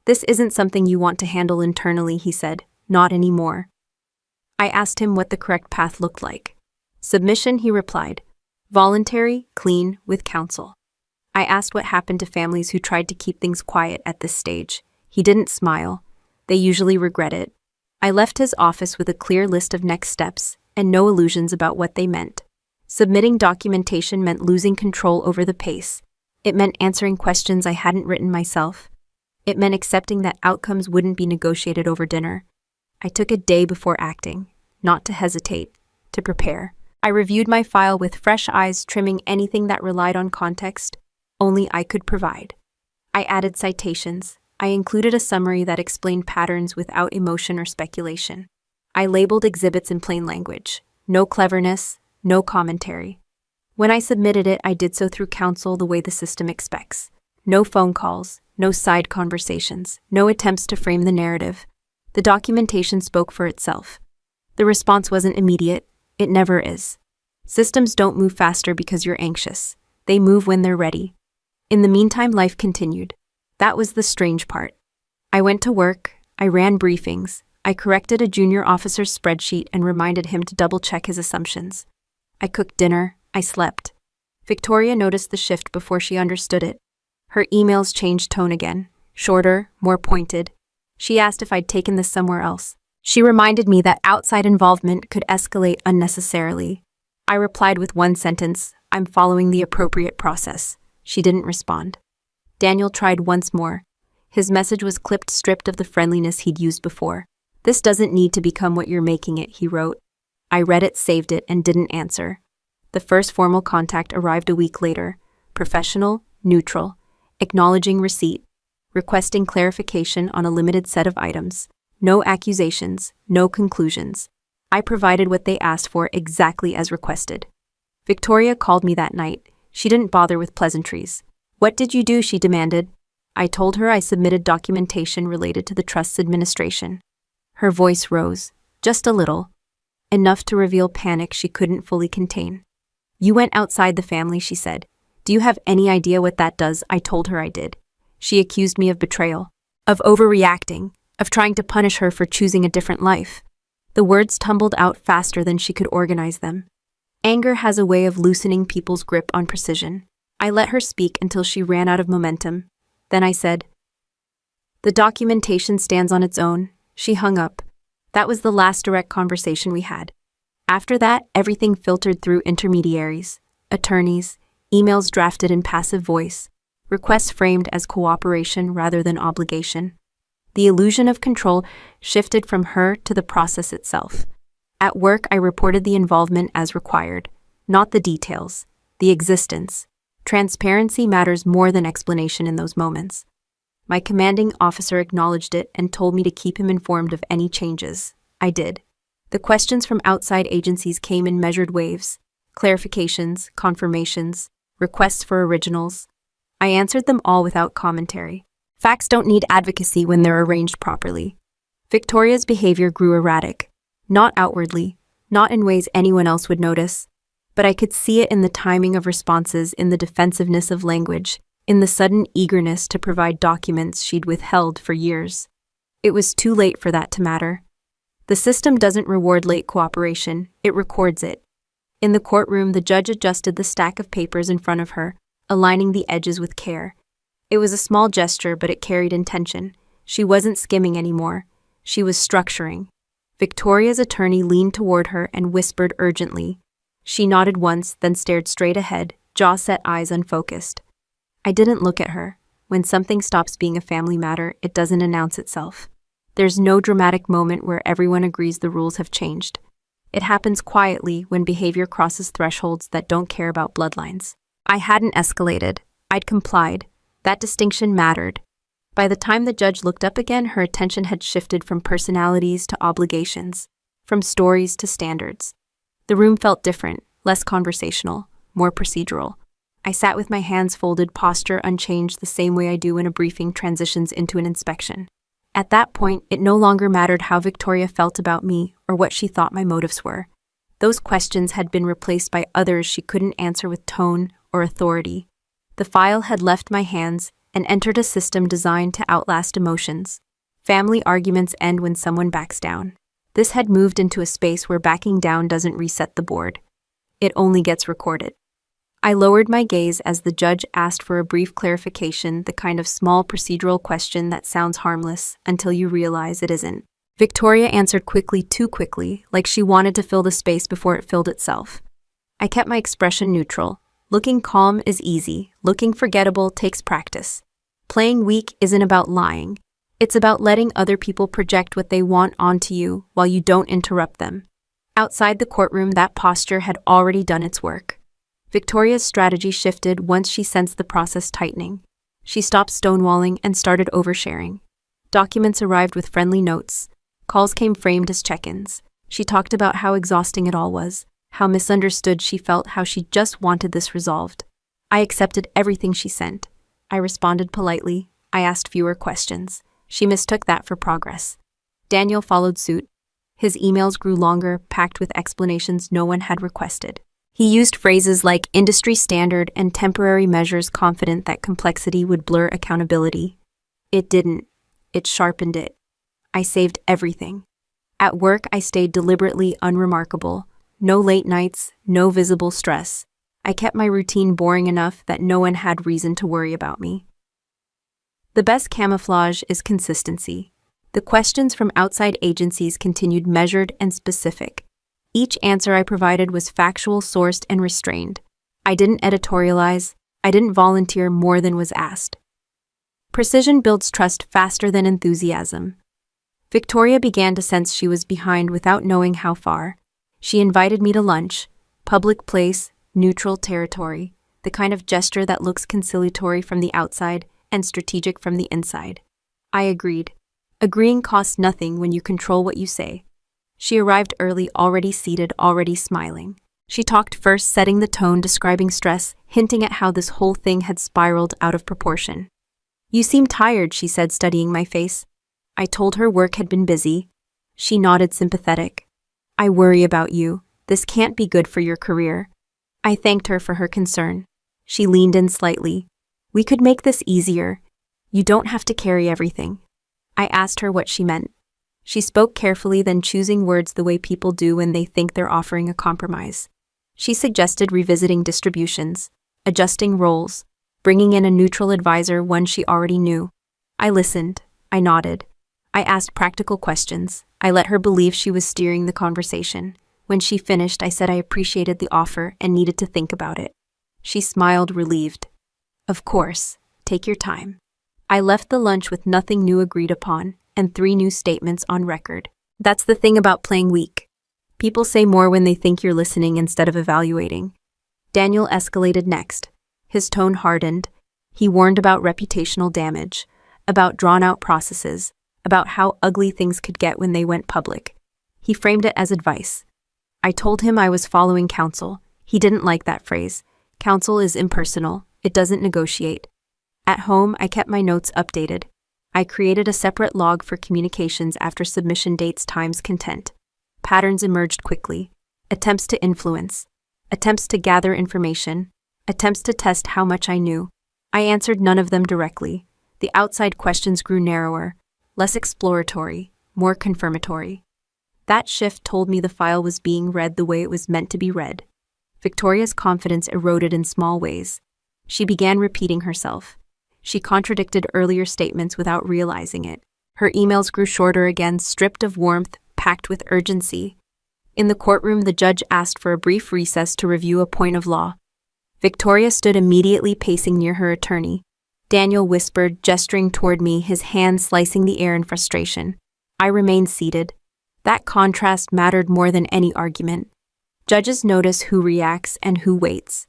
"This isn't something you want to handle internally," he said. "Not anymore." I asked him what the correct path looked like. "Submission," he replied. "Voluntary, clean, with counsel." I asked what happened to families who tried to keep things quiet at this stage. He didn't smile. They usually regret it. I left his office with a clear list of next steps and no illusions about what they meant. Submitting documentation meant losing control over the pace. It meant answering questions I hadn't written myself. It meant accepting that outcomes wouldn't be negotiated over dinner. I took a day before acting, not to hesitate, to prepare. I reviewed my file with fresh eyes, trimming anything that relied on context only I could provide. I added citations. I included a summary that explained patterns without emotion or speculation. I labeled exhibits in plain language. No cleverness, no commentary. When I submitted it, I did so through counsel the way the system expects. No phone calls, no side conversations, no attempts to frame the narrative. The documentation spoke for itself. The response wasn't immediate. It never is. Systems don't move faster because you're anxious. They move when they're ready. In the meantime, life continued. That was the strange part. I went to work, I ran briefings, I corrected a junior officer's spreadsheet and reminded him to double-check his assumptions. I cooked dinner, I slept. Victoria noticed the shift before she understood it. Her emails changed tone again, shorter, more pointed. She asked if I'd taken this somewhere else. She reminded me that outside involvement could escalate unnecessarily. I replied with one sentence, "I'm following the appropriate process." She didn't respond. Daniel tried once more. His message was clipped, stripped of the friendliness he'd used before. "This doesn't need to become what you're making it," he wrote. I read it, saved it, and didn't answer. The first formal contact arrived a week later. Professional, neutral, acknowledging receipt, requesting clarification on a limited set of items. No accusations, no conclusions. I provided what they asked for exactly as requested. Victoria called me that night. She didn't bother with pleasantries. "What did you do?" she demanded. I told her I submitted documentation related to the trust's administration. Her voice rose, just a little, enough to reveal panic she couldn't fully contain. "You went outside the family," she said. "Do you have any idea what that does?" I told her I did. She accused me of betrayal, of overreacting, of trying to punish her for choosing a different life. The words tumbled out faster than she could organize them. Anger has a way of loosening people's grip on precision. I let her speak until she ran out of momentum. Then I said, "The documentation stands on its own." She hung up. That was the last direct conversation we had. After that, everything filtered through intermediaries, attorneys, emails drafted in passive voice, requests framed as cooperation rather than obligation. The illusion of control shifted from her to the process itself. At work, I reported the involvement as required, not the details, the existence. Transparency matters more than explanation in those moments. My commanding officer acknowledged it and told me to keep him informed of any changes. I did. The questions from outside agencies came in measured waves: clarifications, confirmations, requests for originals. I answered them all without commentary. Facts don't need advocacy when they're arranged properly. Victoria's behavior grew erratic. Not outwardly, not in ways anyone else would notice, but I could see it in the timing of responses, in the defensiveness of language, in the sudden eagerness to provide documents she'd withheld for years. It was too late for that to matter. The system doesn't reward late cooperation, it records it. In the courtroom, the judge adjusted the stack of papers in front of her, aligning the edges with care. It was a small gesture, but it carried intention. She wasn't skimming anymore. She was structuring. Victoria's attorney leaned toward her and whispered urgently. She nodded once, then stared straight ahead, jaw-set, eyes unfocused. I didn't look at her. When something stops being a family matter, it doesn't announce itself. There's no dramatic moment where everyone agrees the rules have changed. It happens quietly when behavior crosses thresholds that don't care about bloodlines. I hadn't escalated. I'd complied. That distinction mattered. By the time the judge looked up again, her attention had shifted from personalities to obligations, from stories to standards. The room felt different, less conversational, more procedural. I sat with my hands folded, posture unchanged, the same way I do when a briefing transitions into an inspection. At that point, it no longer mattered how Victoria felt about me or what she thought my motives were. Those questions had been replaced by others she couldn't answer with tone or authority. The file had left my hands and entered a system designed to outlast emotions. Family arguments end when someone backs down. This had moved into a space where backing down doesn't reset the board. It only gets recorded. I lowered my gaze as the judge asked for a brief clarification, the kind of small procedural question that sounds harmless until you realize it isn't. Victoria answered quickly, too quickly, like she wanted to fill the space before it filled itself. I kept my expression neutral. Looking calm is easy. Looking forgettable takes practice. Playing weak isn't about lying. It's about letting other people project what they want onto you while you don't interrupt them. Outside the courtroom, that posture had already done its work. Victoria's strategy shifted once she sensed the process tightening. She stopped stonewalling and started oversharing. Documents arrived with friendly notes. Calls came framed as check-ins. She talked about how exhausting it all was, how misunderstood she felt, how she just wanted this resolved. I accepted everything she sent. I responded politely. I asked fewer questions. She mistook that for progress. Daniel followed suit. His emails grew longer, packed with explanations no one had requested. He used phrases like industry standard and temporary measures, confident that complexity would blur accountability. It didn't. It sharpened it. I saved everything. At work, I stayed deliberately unremarkable. No late nights, no visible stress. I kept my routine boring enough that no one had reason to worry about me. The best camouflage is consistency. The questions from outside agencies continued measured and specific. Each answer I provided was factual, sourced, and restrained. I didn't editorialize. I didn't volunteer more than was asked. Precision builds trust faster than enthusiasm. Victoria began to sense she was behind without knowing how far. She invited me to lunch, public place, neutral territory, the kind of gesture that looks conciliatory from the outside and strategic from the inside. I agreed. Agreeing costs nothing when you control what you say. She arrived early, already seated, already smiling. She talked first, setting the tone, describing stress, hinting at how this whole thing had spiraled out of proportion. "You seem tired," she said, studying my face. I told her work had been busy. She nodded, sympathetic. "I worry about you. This can't be good for your career." I thanked her for her concern. She leaned in slightly. "We could make this easier. You don't have to carry everything." I asked her what she meant. She spoke carefully, then choosing words the way people do when they think they're offering a compromise. She suggested revisiting distributions, adjusting roles, bringing in a neutral advisor, one she already knew. I listened. I nodded. I asked practical questions. I let her believe she was steering the conversation. When she finished, I said I appreciated the offer and needed to think about it. She smiled, relieved. "Of course. Take your time." I left the lunch with nothing new agreed upon and 3 new statements on record. That's the thing about playing weak. People say more when they think you're listening instead of evaluating. Daniel escalated next. His tone hardened. He warned about reputational damage, about drawn-out processes, about how ugly things could get when they went public. He framed it as advice. I told him I was following counsel. He didn't like that phrase. Counsel is impersonal. It doesn't negotiate. At home, I kept my notes updated. I created a separate log for communications after submission dates, times, content. Patterns emerged quickly. Attempts to influence. Attempts to gather information. Attempts to test how much I knew. I answered none of them directly. The outside questions grew narrower, less exploratory, more confirmatory. That shift told me the file was being read the way it was meant to be read. Victoria's confidence eroded in small ways. She began repeating herself. She contradicted earlier statements without realizing it. Her emails grew shorter again, stripped of warmth, packed with urgency. In the courtroom, the judge asked for a brief recess to review a point of law. Victoria stood immediately, pacing near her attorney. Daniel whispered, gesturing toward me, his hand slicing the air in frustration. I remained seated. That contrast mattered more than any argument. Judges notice who reacts and who waits.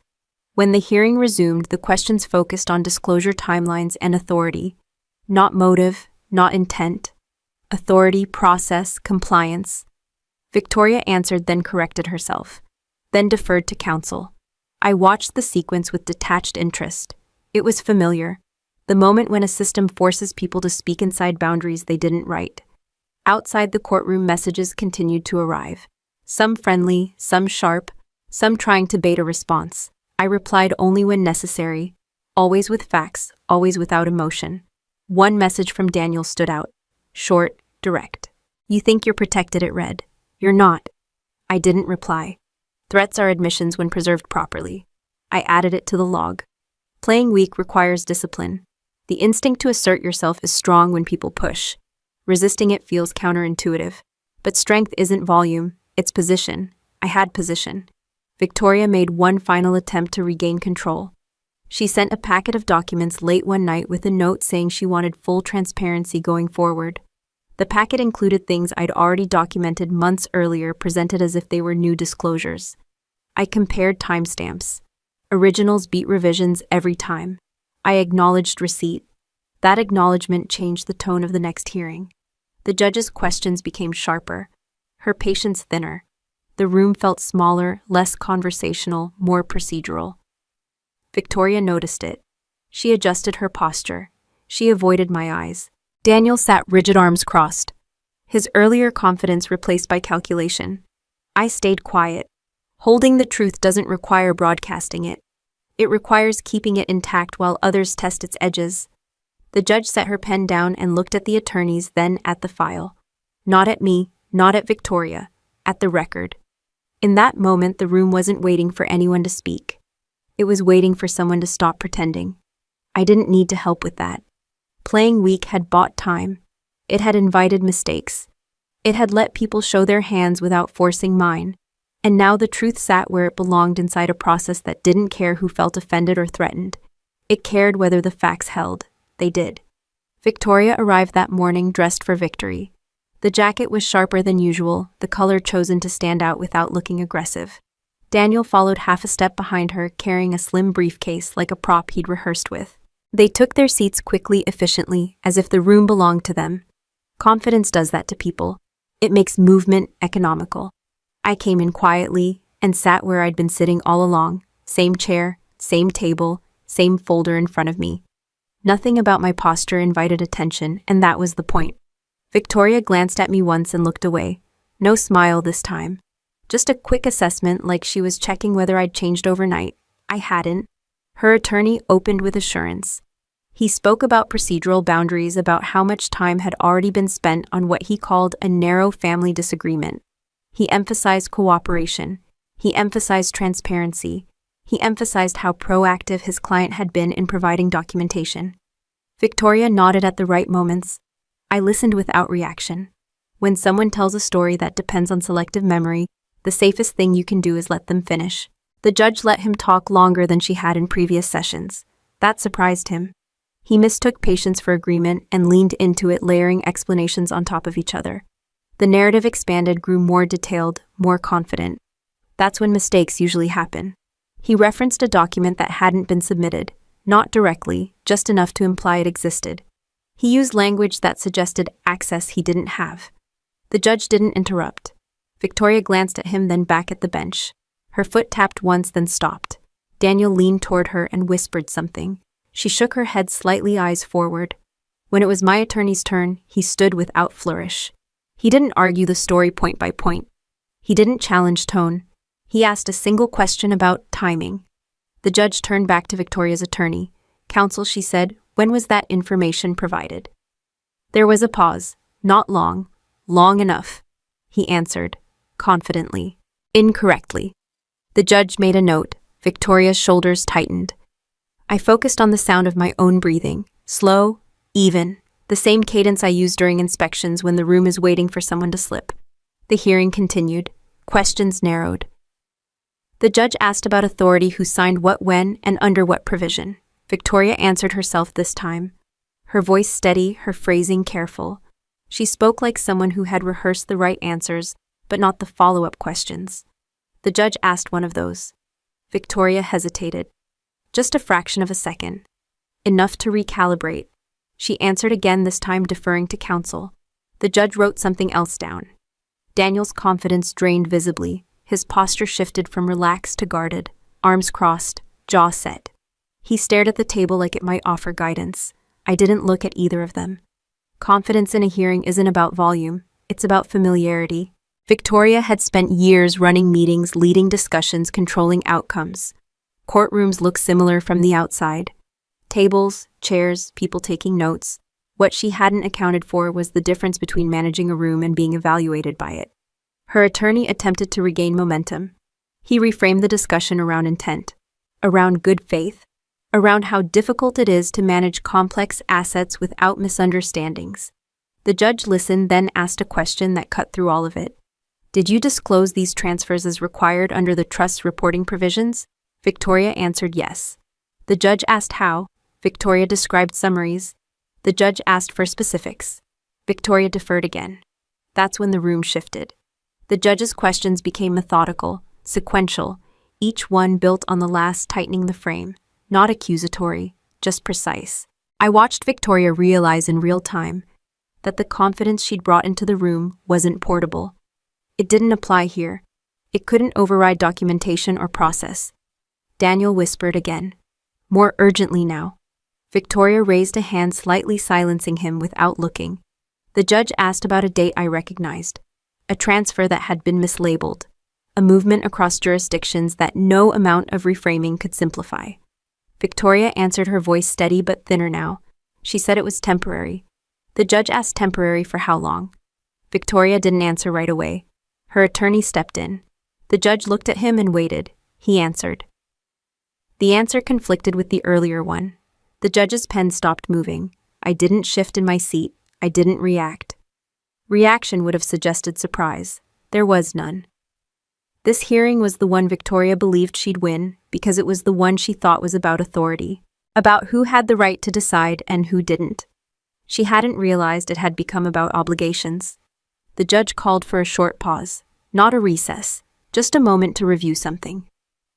When the hearing resumed, the questions focused on disclosure timelines and authority. Not motive, not intent. Authority, process, compliance. Victoria answered, then corrected herself. Then deferred to counsel. I watched the sequence with detached interest. It was familiar. The moment when a system forces people to speak inside boundaries they didn't write. Outside the courtroom, messages continued to arrive. Some friendly, some sharp, some trying to bait a response. I replied only when necessary, always with facts, always without emotion. One message from Daniel stood out. Short, direct. "You think you're protected," it read. "You're not." I didn't reply. Threats are admissions when preserved properly. I added it to the log. Playing weak requires discipline. The instinct to assert yourself is strong when people push. Resisting it feels counterintuitive. But strength isn't volume, it's position. I had position. Victoria made one final attempt to regain control. She sent a packet of documents late one night with a note saying she wanted full transparency going forward. The packet included things I'd already documented months earlier, presented as if they were new disclosures. I compared timestamps. Originals beat revisions every time. I acknowledged receipt. That acknowledgement changed the tone of the next hearing. The judge's questions became sharper, her patience thinner. The room felt smaller, less conversational, more procedural. Victoria noticed it. She adjusted her posture. She avoided my eyes. Daniel sat rigid, arms crossed. His earlier confidence replaced by calculation. I stayed quiet. Holding the truth doesn't require broadcasting it. It requires keeping it intact while others test its edges. The judge set her pen down and looked at the attorneys, then at the file. Not at me, not at Victoria, at the record. In that moment, the room wasn't waiting for anyone to speak. It was waiting for someone to stop pretending. I didn't need to help with that. Playing weak had bought time. It had invited mistakes. It had let people show their hands without forcing mine. And now the truth sat where it belonged, inside a process that didn't care who felt offended or threatened. It cared whether the facts held. They did. Victoria arrived that morning dressed for victory. The jacket was sharper than usual, the color chosen to stand out without looking aggressive. Daniel followed half a step behind her, carrying a slim briefcase like a prop he'd rehearsed with. They took their seats quickly, efficiently, as if the room belonged to them. Confidence does that to people. It makes movement economical. I came in quietly and sat where I'd been sitting all along, same chair, same table, same folder in front of me. Nothing about my posture invited attention, and that was the point. Victoria glanced at me once and looked away. No smile this time. Just a quick assessment, like she was checking whether I'd changed overnight. I hadn't. Her attorney opened with assurance. He spoke about procedural boundaries, about how much time had already been spent on what he called a narrow family disagreement. He emphasized cooperation. He emphasized transparency. He emphasized how proactive his client had been in providing documentation. Victoria nodded at the right moments. I listened without reaction. When someone tells a story that depends on selective memory, the safest thing you can do is let them finish. The judge let him talk longer than she had in previous sessions. That surprised him. He mistook patience for agreement and leaned into it, layering explanations on top of each other. The narrative expanded, grew more detailed, more confident. That's when mistakes usually happen. He referenced a document that hadn't been submitted, not directly, just enough to imply it existed. He used language that suggested access he didn't have. The judge didn't interrupt. Victoria glanced at him, then back at the bench. Her foot tapped once, then stopped. Daniel leaned toward her and whispered something. She shook her head slightly, eyes forward. When it was my attorney's turn, he stood without flourish. He didn't argue the story point by point. He didn't challenge tone. He asked a single question about timing. The judge turned back to Victoria's attorney. "Counsel," she said, "when was that information provided?" There was a pause. "Not long. Long enough," he answered, confidently. "Incorrectly." The judge made a note. Victoria's shoulders tightened. I focused on the sound of my own breathing. Slow, even. The same cadence I use during inspections when the room is waiting for someone to slip. The hearing continued. Questions narrowed. The judge asked about authority, who signed what, when, and under what provision. Victoria answered herself this time. Her voice steady, her phrasing careful. She spoke like someone who had rehearsed the right answers, but not the follow-up questions. The judge asked one of those. Victoria hesitated. Just a fraction of a second. Enough to recalibrate. She answered again, this time deferring to counsel. The judge wrote something else down. Daniel's confidence drained visibly. His posture shifted from relaxed to guarded. arms crossed, jaw set. He stared at the table like it might offer guidance. I didn't look at either of them. Confidence in a hearing isn't about volume, it's about familiarity. Victoria had spent years running meetings, leading discussions, controlling outcomes. Courtrooms look similar from the outside. Tables, chairs, people taking notes. What she hadn't accounted for was the difference between managing a room and being evaluated by it. Her attorney attempted to regain momentum. He reframed the discussion around intent, around good faith, around how difficult it is to manage complex assets without misunderstandings. The judge listened, then asked a question that cut through all of it. Did you disclose these transfers as required under the trust's reporting provisions? Victoria answered yes. The judge asked how. Victoria described summaries. The judge asked for specifics. Victoria deferred again. That's when the room shifted. The judge's questions became methodical, sequential, each one built on the last, tightening the frame. Not accusatory, just precise. I watched Victoria realize in real time that the confidence she'd brought into the room wasn't portable. It didn't apply here. It couldn't override documentation or process. Daniel whispered again, more urgently now. Victoria raised a hand, slightly silencing him without looking. The judge asked about a date I recognized, a transfer that had been mislabeled, a movement across jurisdictions that no amount of reframing could simplify. Victoria answered, her voice steady but thinner now. She said it was temporary. The judge asked temporary for how long? Victoria didn't answer right away. Her attorney stepped in. The judge looked at him and waited. He answered. The answer conflicted with the earlier one. The judge's pen stopped moving. I didn't shift in my seat. I didn't react. Reaction would have suggested surprise. There was none. This hearing was the one Victoria believed she'd win because it was the one she thought was about authority, about who had the right to decide and who didn't. She hadn't realized it had become about obligations. The judge called for a short pause, not a recess, just a moment to review something.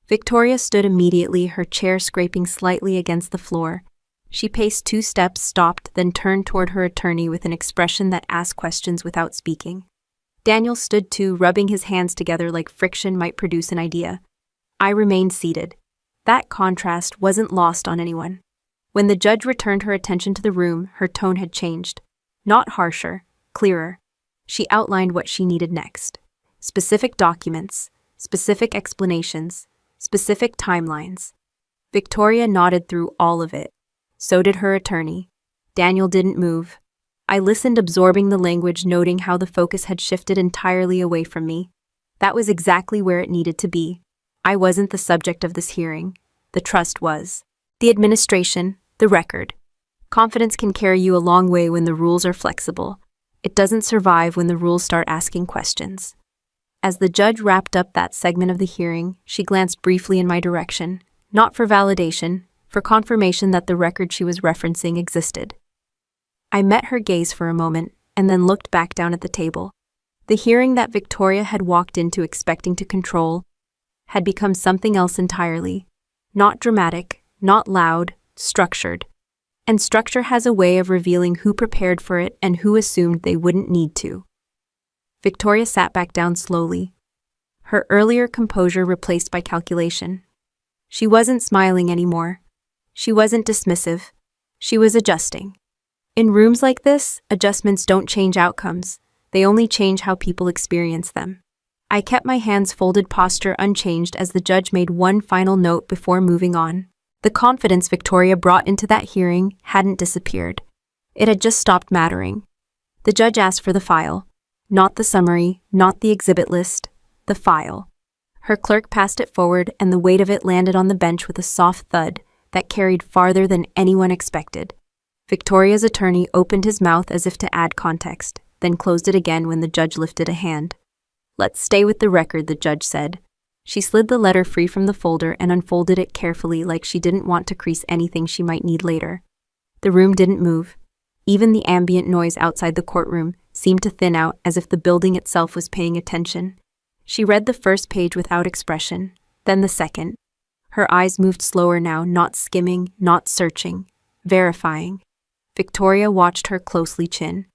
Victoria stood immediately, her chair scraping slightly against the floor. She paced 2 steps, stopped, then turned toward her attorney with an expression that asked questions without speaking. Daniel stood too, rubbing his hands together like friction might produce an idea. I remained seated. That contrast wasn't lost on anyone. When the judge returned her attention to the room, her tone had changed. Not harsher, clearer. She outlined what she needed next. Specific documents, specific explanations, specific timelines. Victoria nodded through all of it. So did her attorney. Daniel didn't move. I listened, absorbing the language, noting how the focus had shifted entirely away from me. That was exactly where it needed to be. I wasn't the subject of this hearing. The trust was. The administration, the record. Confidence can carry you a long way when the rules are flexible. It doesn't survive when the rules start asking questions. As the judge wrapped up that segment of the hearing, she glanced briefly in my direction, not for validation, for confirmation that the record she was referencing existed. I met her gaze for a moment, and then looked back down at the table. The hearing that Victoria had walked into expecting to control had become something else entirely. Not dramatic, not loud, structured. And structure has a way of revealing who prepared for it and who assumed they wouldn't need to. Victoria sat back down slowly, her earlier composure replaced by calculation. She wasn't smiling anymore. She wasn't dismissive. She was adjusting. In rooms like this, adjustments don't change outcomes. They only change how people experience them. I kept my hands folded, posture unchanged, as the judge made one final note before moving on. The confidence Victoria brought into that hearing hadn't disappeared. It had just stopped mattering. The judge asked for the file. Not the summary, not the exhibit list. The file. Her clerk passed it forward, and the weight of it landed on the bench with a soft thud that carried farther than anyone expected. Victoria's attorney opened his mouth as if to add context, then closed it again when the judge lifted a hand. "Let's stay with the record," the judge said. She slid the letter free from the folder and unfolded it carefully, like she didn't want to crease anything she might need later. The room didn't move. Even the ambient noise outside the courtroom seemed to thin out, as if the building itself was paying attention. She read the first page without expression, then the second. Her eyes moved slower now, not skimming, not searching, verifying. Victoria watched her closely, chin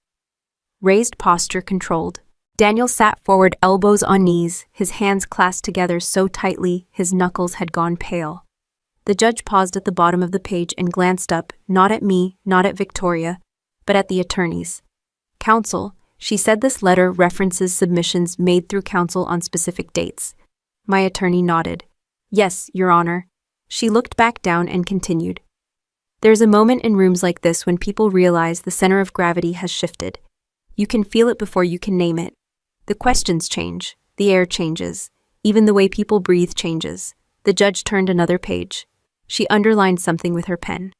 raised, posture controlled. Daniel sat forward, elbows on knees, his hands clasped together so tightly his knuckles had gone pale. The judge paused at the bottom of the page and glanced up, not at me, not at Victoria, but at the attorneys. "Counsel," she said, "this letter references submissions made through counsel on specific dates." My attorney nodded. "Yes, Your Honor." She looked back down and continued. "There's a moment in rooms like this when people realize the center of gravity has shifted. You can feel it before you can name it. The questions change, the air changes, even the way people breathe changes." The judge turned another page. She underlined something with her pen.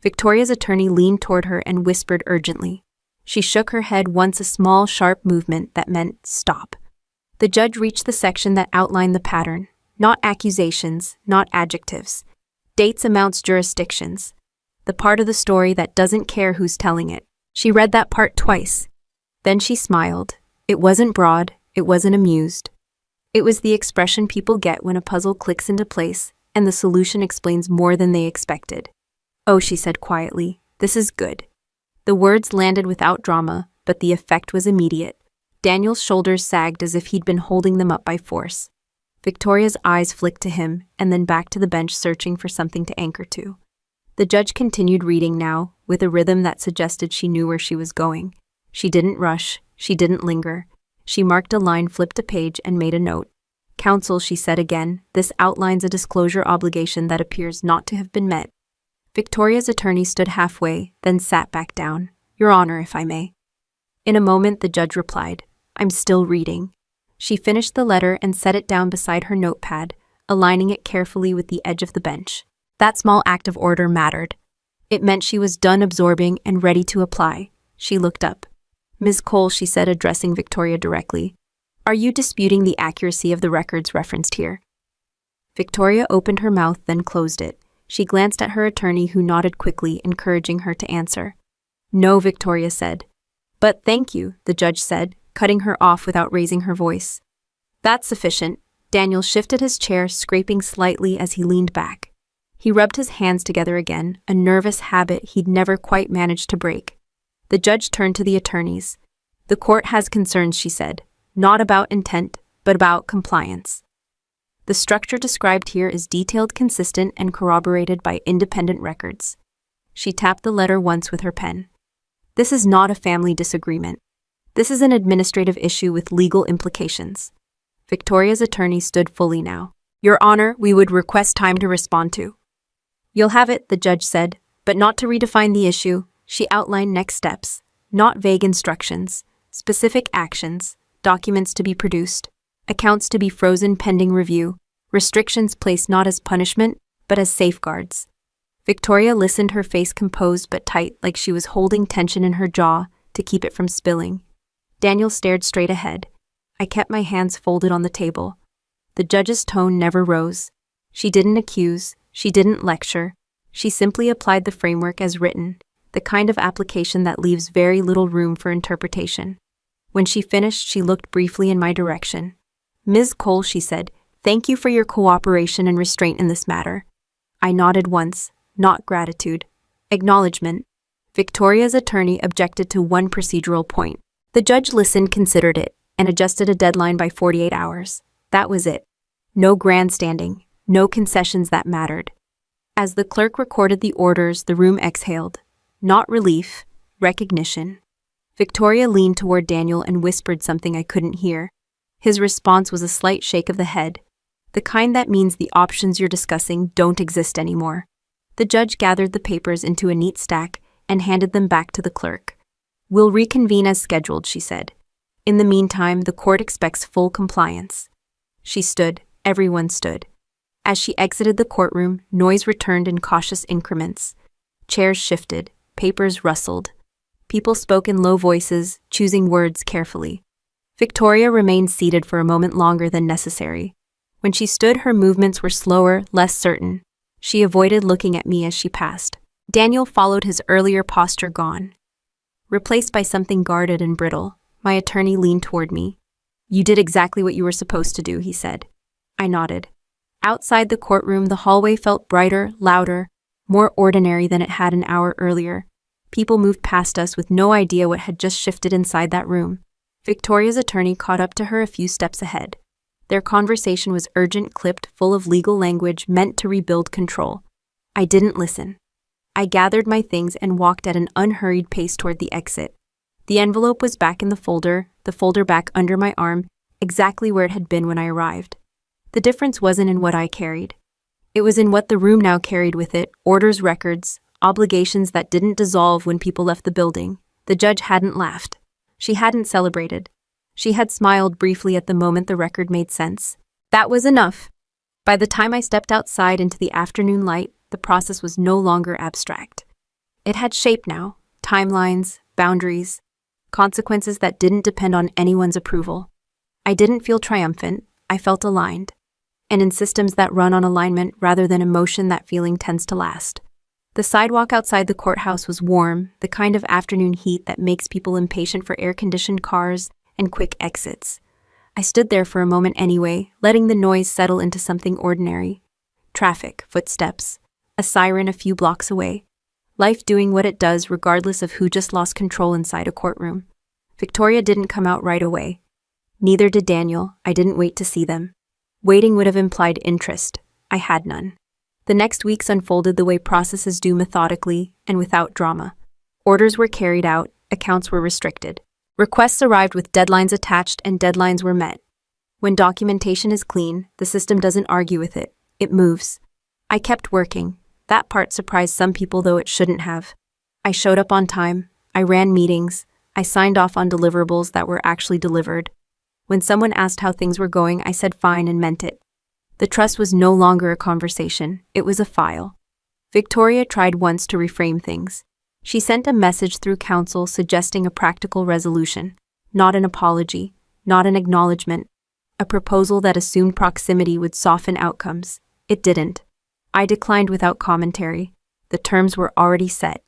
Victoria's attorney leaned toward her and whispered urgently. She shook her head once, a small, sharp movement that meant stop. The judge reached the section that outlined the pattern. Not accusations, not adjectives. Dates, amounts, jurisdictions. The part of the story that doesn't care who's telling it. She read that part twice. Then she smiled. It wasn't broad, it wasn't amused. It was the expression people get when a puzzle clicks into place and the solution explains more than they expected. "Oh," she said quietly, "this is good." The words landed without drama, but the effect was immediate. Daniel's shoulders sagged as if he'd been holding them up by force. Victoria's eyes flicked to him and then back to the bench, searching for something to anchor to. The judge continued reading now, with a rhythm that suggested she knew where she was going. She didn't rush, she didn't linger. She marked a line, flipped a page, and made a note. "Counsel," she said again, "this outlines a disclosure obligation that appears not to have been met." Victoria's attorney stood halfway, then sat back down. "Your Honor, if I may." In a moment, the judge replied, "I'm still reading." She finished the letter and set it down beside her notepad, aligning it carefully with the edge of the bench. That small act of order mattered. It meant she was done absorbing and ready to apply. She looked up. "Ms. Cole," she said, addressing Victoria directly, "are you disputing the accuracy of the records referenced here?" Victoria opened her mouth, then closed it. She glanced at her attorney, who nodded quickly, encouraging her to answer. "No," Victoria said. "But thank you," the judge said, cutting her off without raising her voice. "That's sufficient." Daniel shifted his chair, scraping slightly as he leaned back. He rubbed his hands together again, a nervous habit he'd never quite managed to break. The judge turned to the attorneys. "The court has concerns," she said, "not about intent, but about compliance. The structure described here is detailed, consistent, and corroborated by independent records." She tapped the letter once with her pen. "This is not a family disagreement. This is an administrative issue with legal implications." Victoria's attorney stood fully now. "Your Honor, we would request time to respond to." "You'll have it," the judge said, "but not to redefine the issue." She outlined next steps, not vague instructions, specific actions, documents to be produced, accounts to be frozen pending review, restrictions placed not as punishment, but as safeguards. Victoria listened, her face composed but tight, like she was holding tension in her jaw to keep it from spilling. Daniel stared straight ahead. I kept my hands folded on the table. The judge's tone never rose. She didn't accuse, she didn't lecture. She simply applied the framework as written, the kind of application that leaves very little room for interpretation. When she finished, she looked briefly in my direction. "Ms. Cole," she said, "thank you for your cooperation and restraint in this matter." I nodded once, not gratitude. Acknowledgement. Victoria's attorney objected to one procedural point. The judge listened, considered it, and adjusted a deadline by 48 hours. That was it. No grandstanding, no concessions that mattered. As the clerk recorded the orders, the room exhaled. Not relief, recognition. Victoria leaned toward Daniel and whispered something I couldn't hear. His response was a slight shake of the head, the kind that means the options you're discussing don't exist anymore. The judge gathered the papers into a neat stack and handed them back to the clerk. "We'll reconvene as scheduled," she said. "In the meantime, the court expects full compliance." She stood, everyone stood. As she exited the courtroom, noise returned in cautious increments. Chairs shifted, papers rustled. People spoke in low voices, choosing words carefully. Victoria remained seated for a moment longer than necessary. When she stood, her movements were slower, less certain. She avoided looking at me as she passed. Daniel followed, his earlier posture gone, replaced by something guarded and brittle. My attorney leaned toward me. "You did exactly what you were supposed to do," he said. I nodded. Outside the courtroom, the hallway felt brighter, louder, more ordinary than it had an hour earlier. People moved past us with no idea what had just shifted inside that room. Victoria's attorney caught up to her a few steps ahead. Their conversation was urgent, clipped, full of legal language meant to rebuild control. I didn't listen. I gathered my things and walked at an unhurried pace toward the exit. The envelope was back in the folder back under my arm, exactly where it had been when I arrived. The difference wasn't in what I carried. It was in what the room now carried with it: orders, records, obligations that didn't dissolve when people left the building. The judge hadn't laughed. She hadn't celebrated. She had smiled briefly at the moment the record made sense. That was enough. By the time I stepped outside into the afternoon light, the process was no longer abstract. It had shape now: timelines, boundaries, consequences that didn't depend on anyone's approval. I didn't feel triumphant, I felt aligned. And in systems that run on alignment rather than emotion, that feeling tends to last. The sidewalk outside the courthouse was warm, the kind of afternoon heat that makes people impatient for air-conditioned cars and quick exits. I stood there for a moment anyway, letting the noise settle into something ordinary. Traffic, footsteps, a siren a few blocks away. Life doing what it does regardless of who just lost control inside a courtroom. Victoria didn't come out right away. Neither did Daniel. I didn't wait to see them. Waiting would have implied interest. I had none. The next weeks unfolded the way processes do, methodically and without drama. Orders were carried out, accounts were restricted. Requests arrived with deadlines attached, and deadlines were met. When documentation is clean, the system doesn't argue with it. It moves. I kept working. That part surprised some people, though it shouldn't have. I showed up on time. I ran meetings. I signed off on deliverables that were actually delivered. When someone asked how things were going, I said fine and meant it. The trust was no longer a conversation. It was a file. Victoria tried once to reframe things. She sent a message through counsel suggesting a practical resolution, not an apology, not an acknowledgement, a proposal that assumed proximity would soften outcomes. It didn't. I declined without commentary. The terms were already set.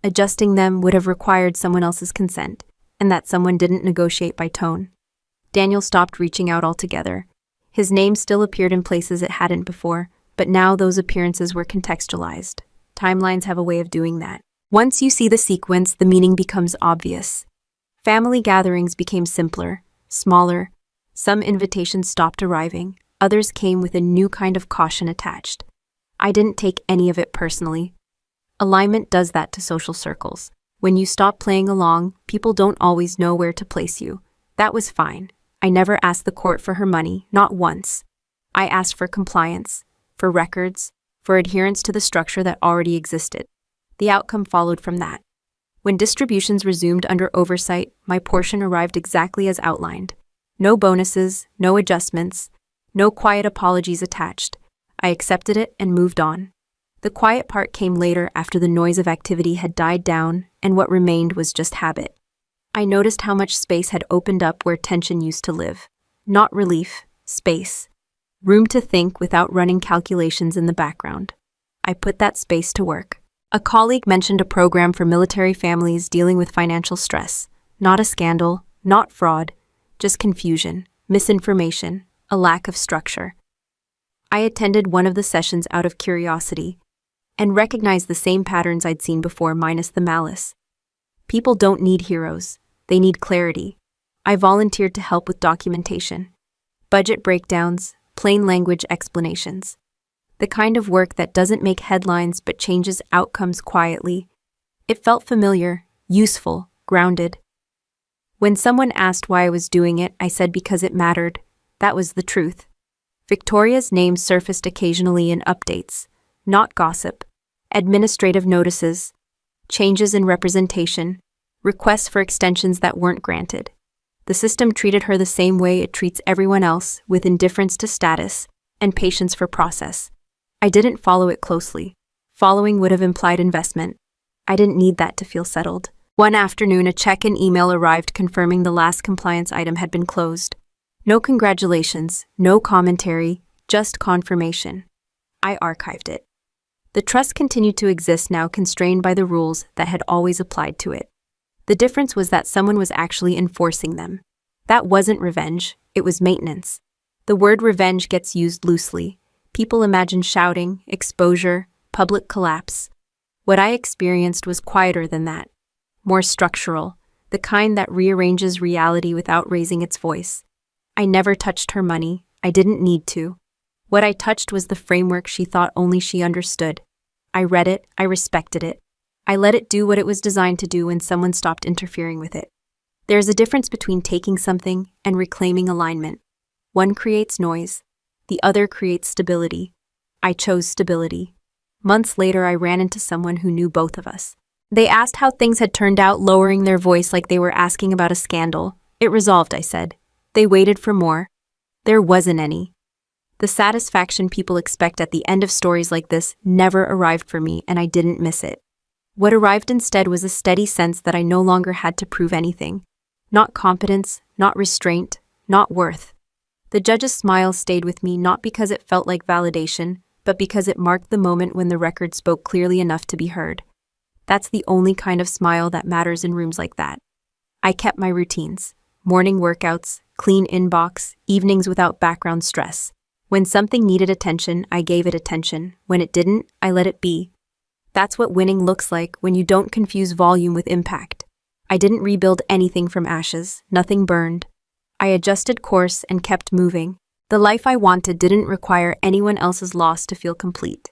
Adjusting them would have required someone else's consent, and that someone didn't negotiate by tone. Daniel stopped reaching out altogether. His name still appeared in places it hadn't before, but now those appearances were contextualized. Timelines have a way of doing that. Once you see the sequence, the meaning becomes obvious. Family gatherings became simpler, smaller. Some invitations stopped arriving. Others came with a new kind of caution attached. I didn't take any of it personally. Alignment does that to social circles. When you stop playing along, people don't always know where to place you. That was fine. I never asked the court for her money, not once. I asked for compliance, for records, for adherence to the structure that already existed. The outcome followed from that. When distributions resumed under oversight, my portion arrived exactly as outlined. No bonuses, no adjustments, no quiet apologies attached. I accepted it and moved on. The quiet part came later, after the noise of activity had died down, and what remained was just habit. I noticed how much space had opened up where tension used to live. Not relief, space. Room to think without running calculations in the background. I put that space to work. A colleague mentioned a program for military families dealing with financial stress. Not a scandal, not fraud, just confusion, misinformation, a lack of structure. I attended one of the sessions out of curiosity and recognized the same patterns I'd seen before, minus the malice. People don't need heroes. They need clarity. I volunteered to help with documentation, budget breakdowns, plain language explanations. The kind of work that doesn't make headlines but changes outcomes quietly. It felt familiar, useful, grounded. When someone asked why I was doing it, I said because it mattered. That was the truth. Victoria's name surfaced occasionally in updates, not gossip, administrative notices, changes in representation, requests for extensions that weren't granted. The system treated her the same way it treats everyone else, with indifference to status and patience for process. I didn't follow it closely. Following would have implied investment. I didn't need that to feel settled. One afternoon, a check and email arrived confirming the last compliance item had been closed. No congratulations, no commentary, just confirmation. I archived it. The trust continued to exist now, constrained by the rules that had always applied to it. The difference was that someone was actually enforcing them. That wasn't revenge, it was maintenance. The word revenge gets used loosely. People imagine shouting, exposure, public collapse. What I experienced was quieter than that, more structural. the kind that rearranges reality without raising its voice. I never touched her money. I didn't need to. What I touched was the framework she thought only she understood. I read it, I respected it. I let it do what it was designed to do when someone stopped interfering with it. There's a difference between taking something and reclaiming alignment. One creates noise, the other creates stability. I chose stability. Months later, I ran into someone who knew both of us. They asked how things had turned out, lowering their voice like they were asking about a scandal. It resolved, I said. They waited for more. There wasn't any. The satisfaction people expect at the end of stories like this never arrived for me, and I didn't miss it. What arrived instead was a steady sense that I no longer had to prove anything. Not competence, not restraint, not worth. The judge's smile stayed with me not because it felt like validation, but because it marked the moment when the record spoke clearly enough to be heard. That's the only kind of smile that matters in rooms like that. I kept my routines. Morning workouts, clean inbox, evenings without background stress. When something needed attention, I gave it attention. When it didn't, I let it be. That's what winning looks like when you don't confuse volume with impact. I didn't rebuild anything from ashes, nothing burned. I adjusted course and kept moving. The life I wanted didn't require anyone else's loss to feel complete.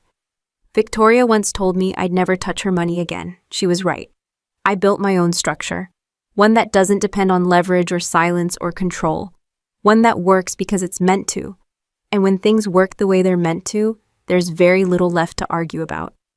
Victoria once told me I'd never touch her money again. She was right. I built my own structure. One that doesn't depend on leverage or silence or control. One that works because it's meant to. And when things work the way they're meant to, there's very little left to argue about.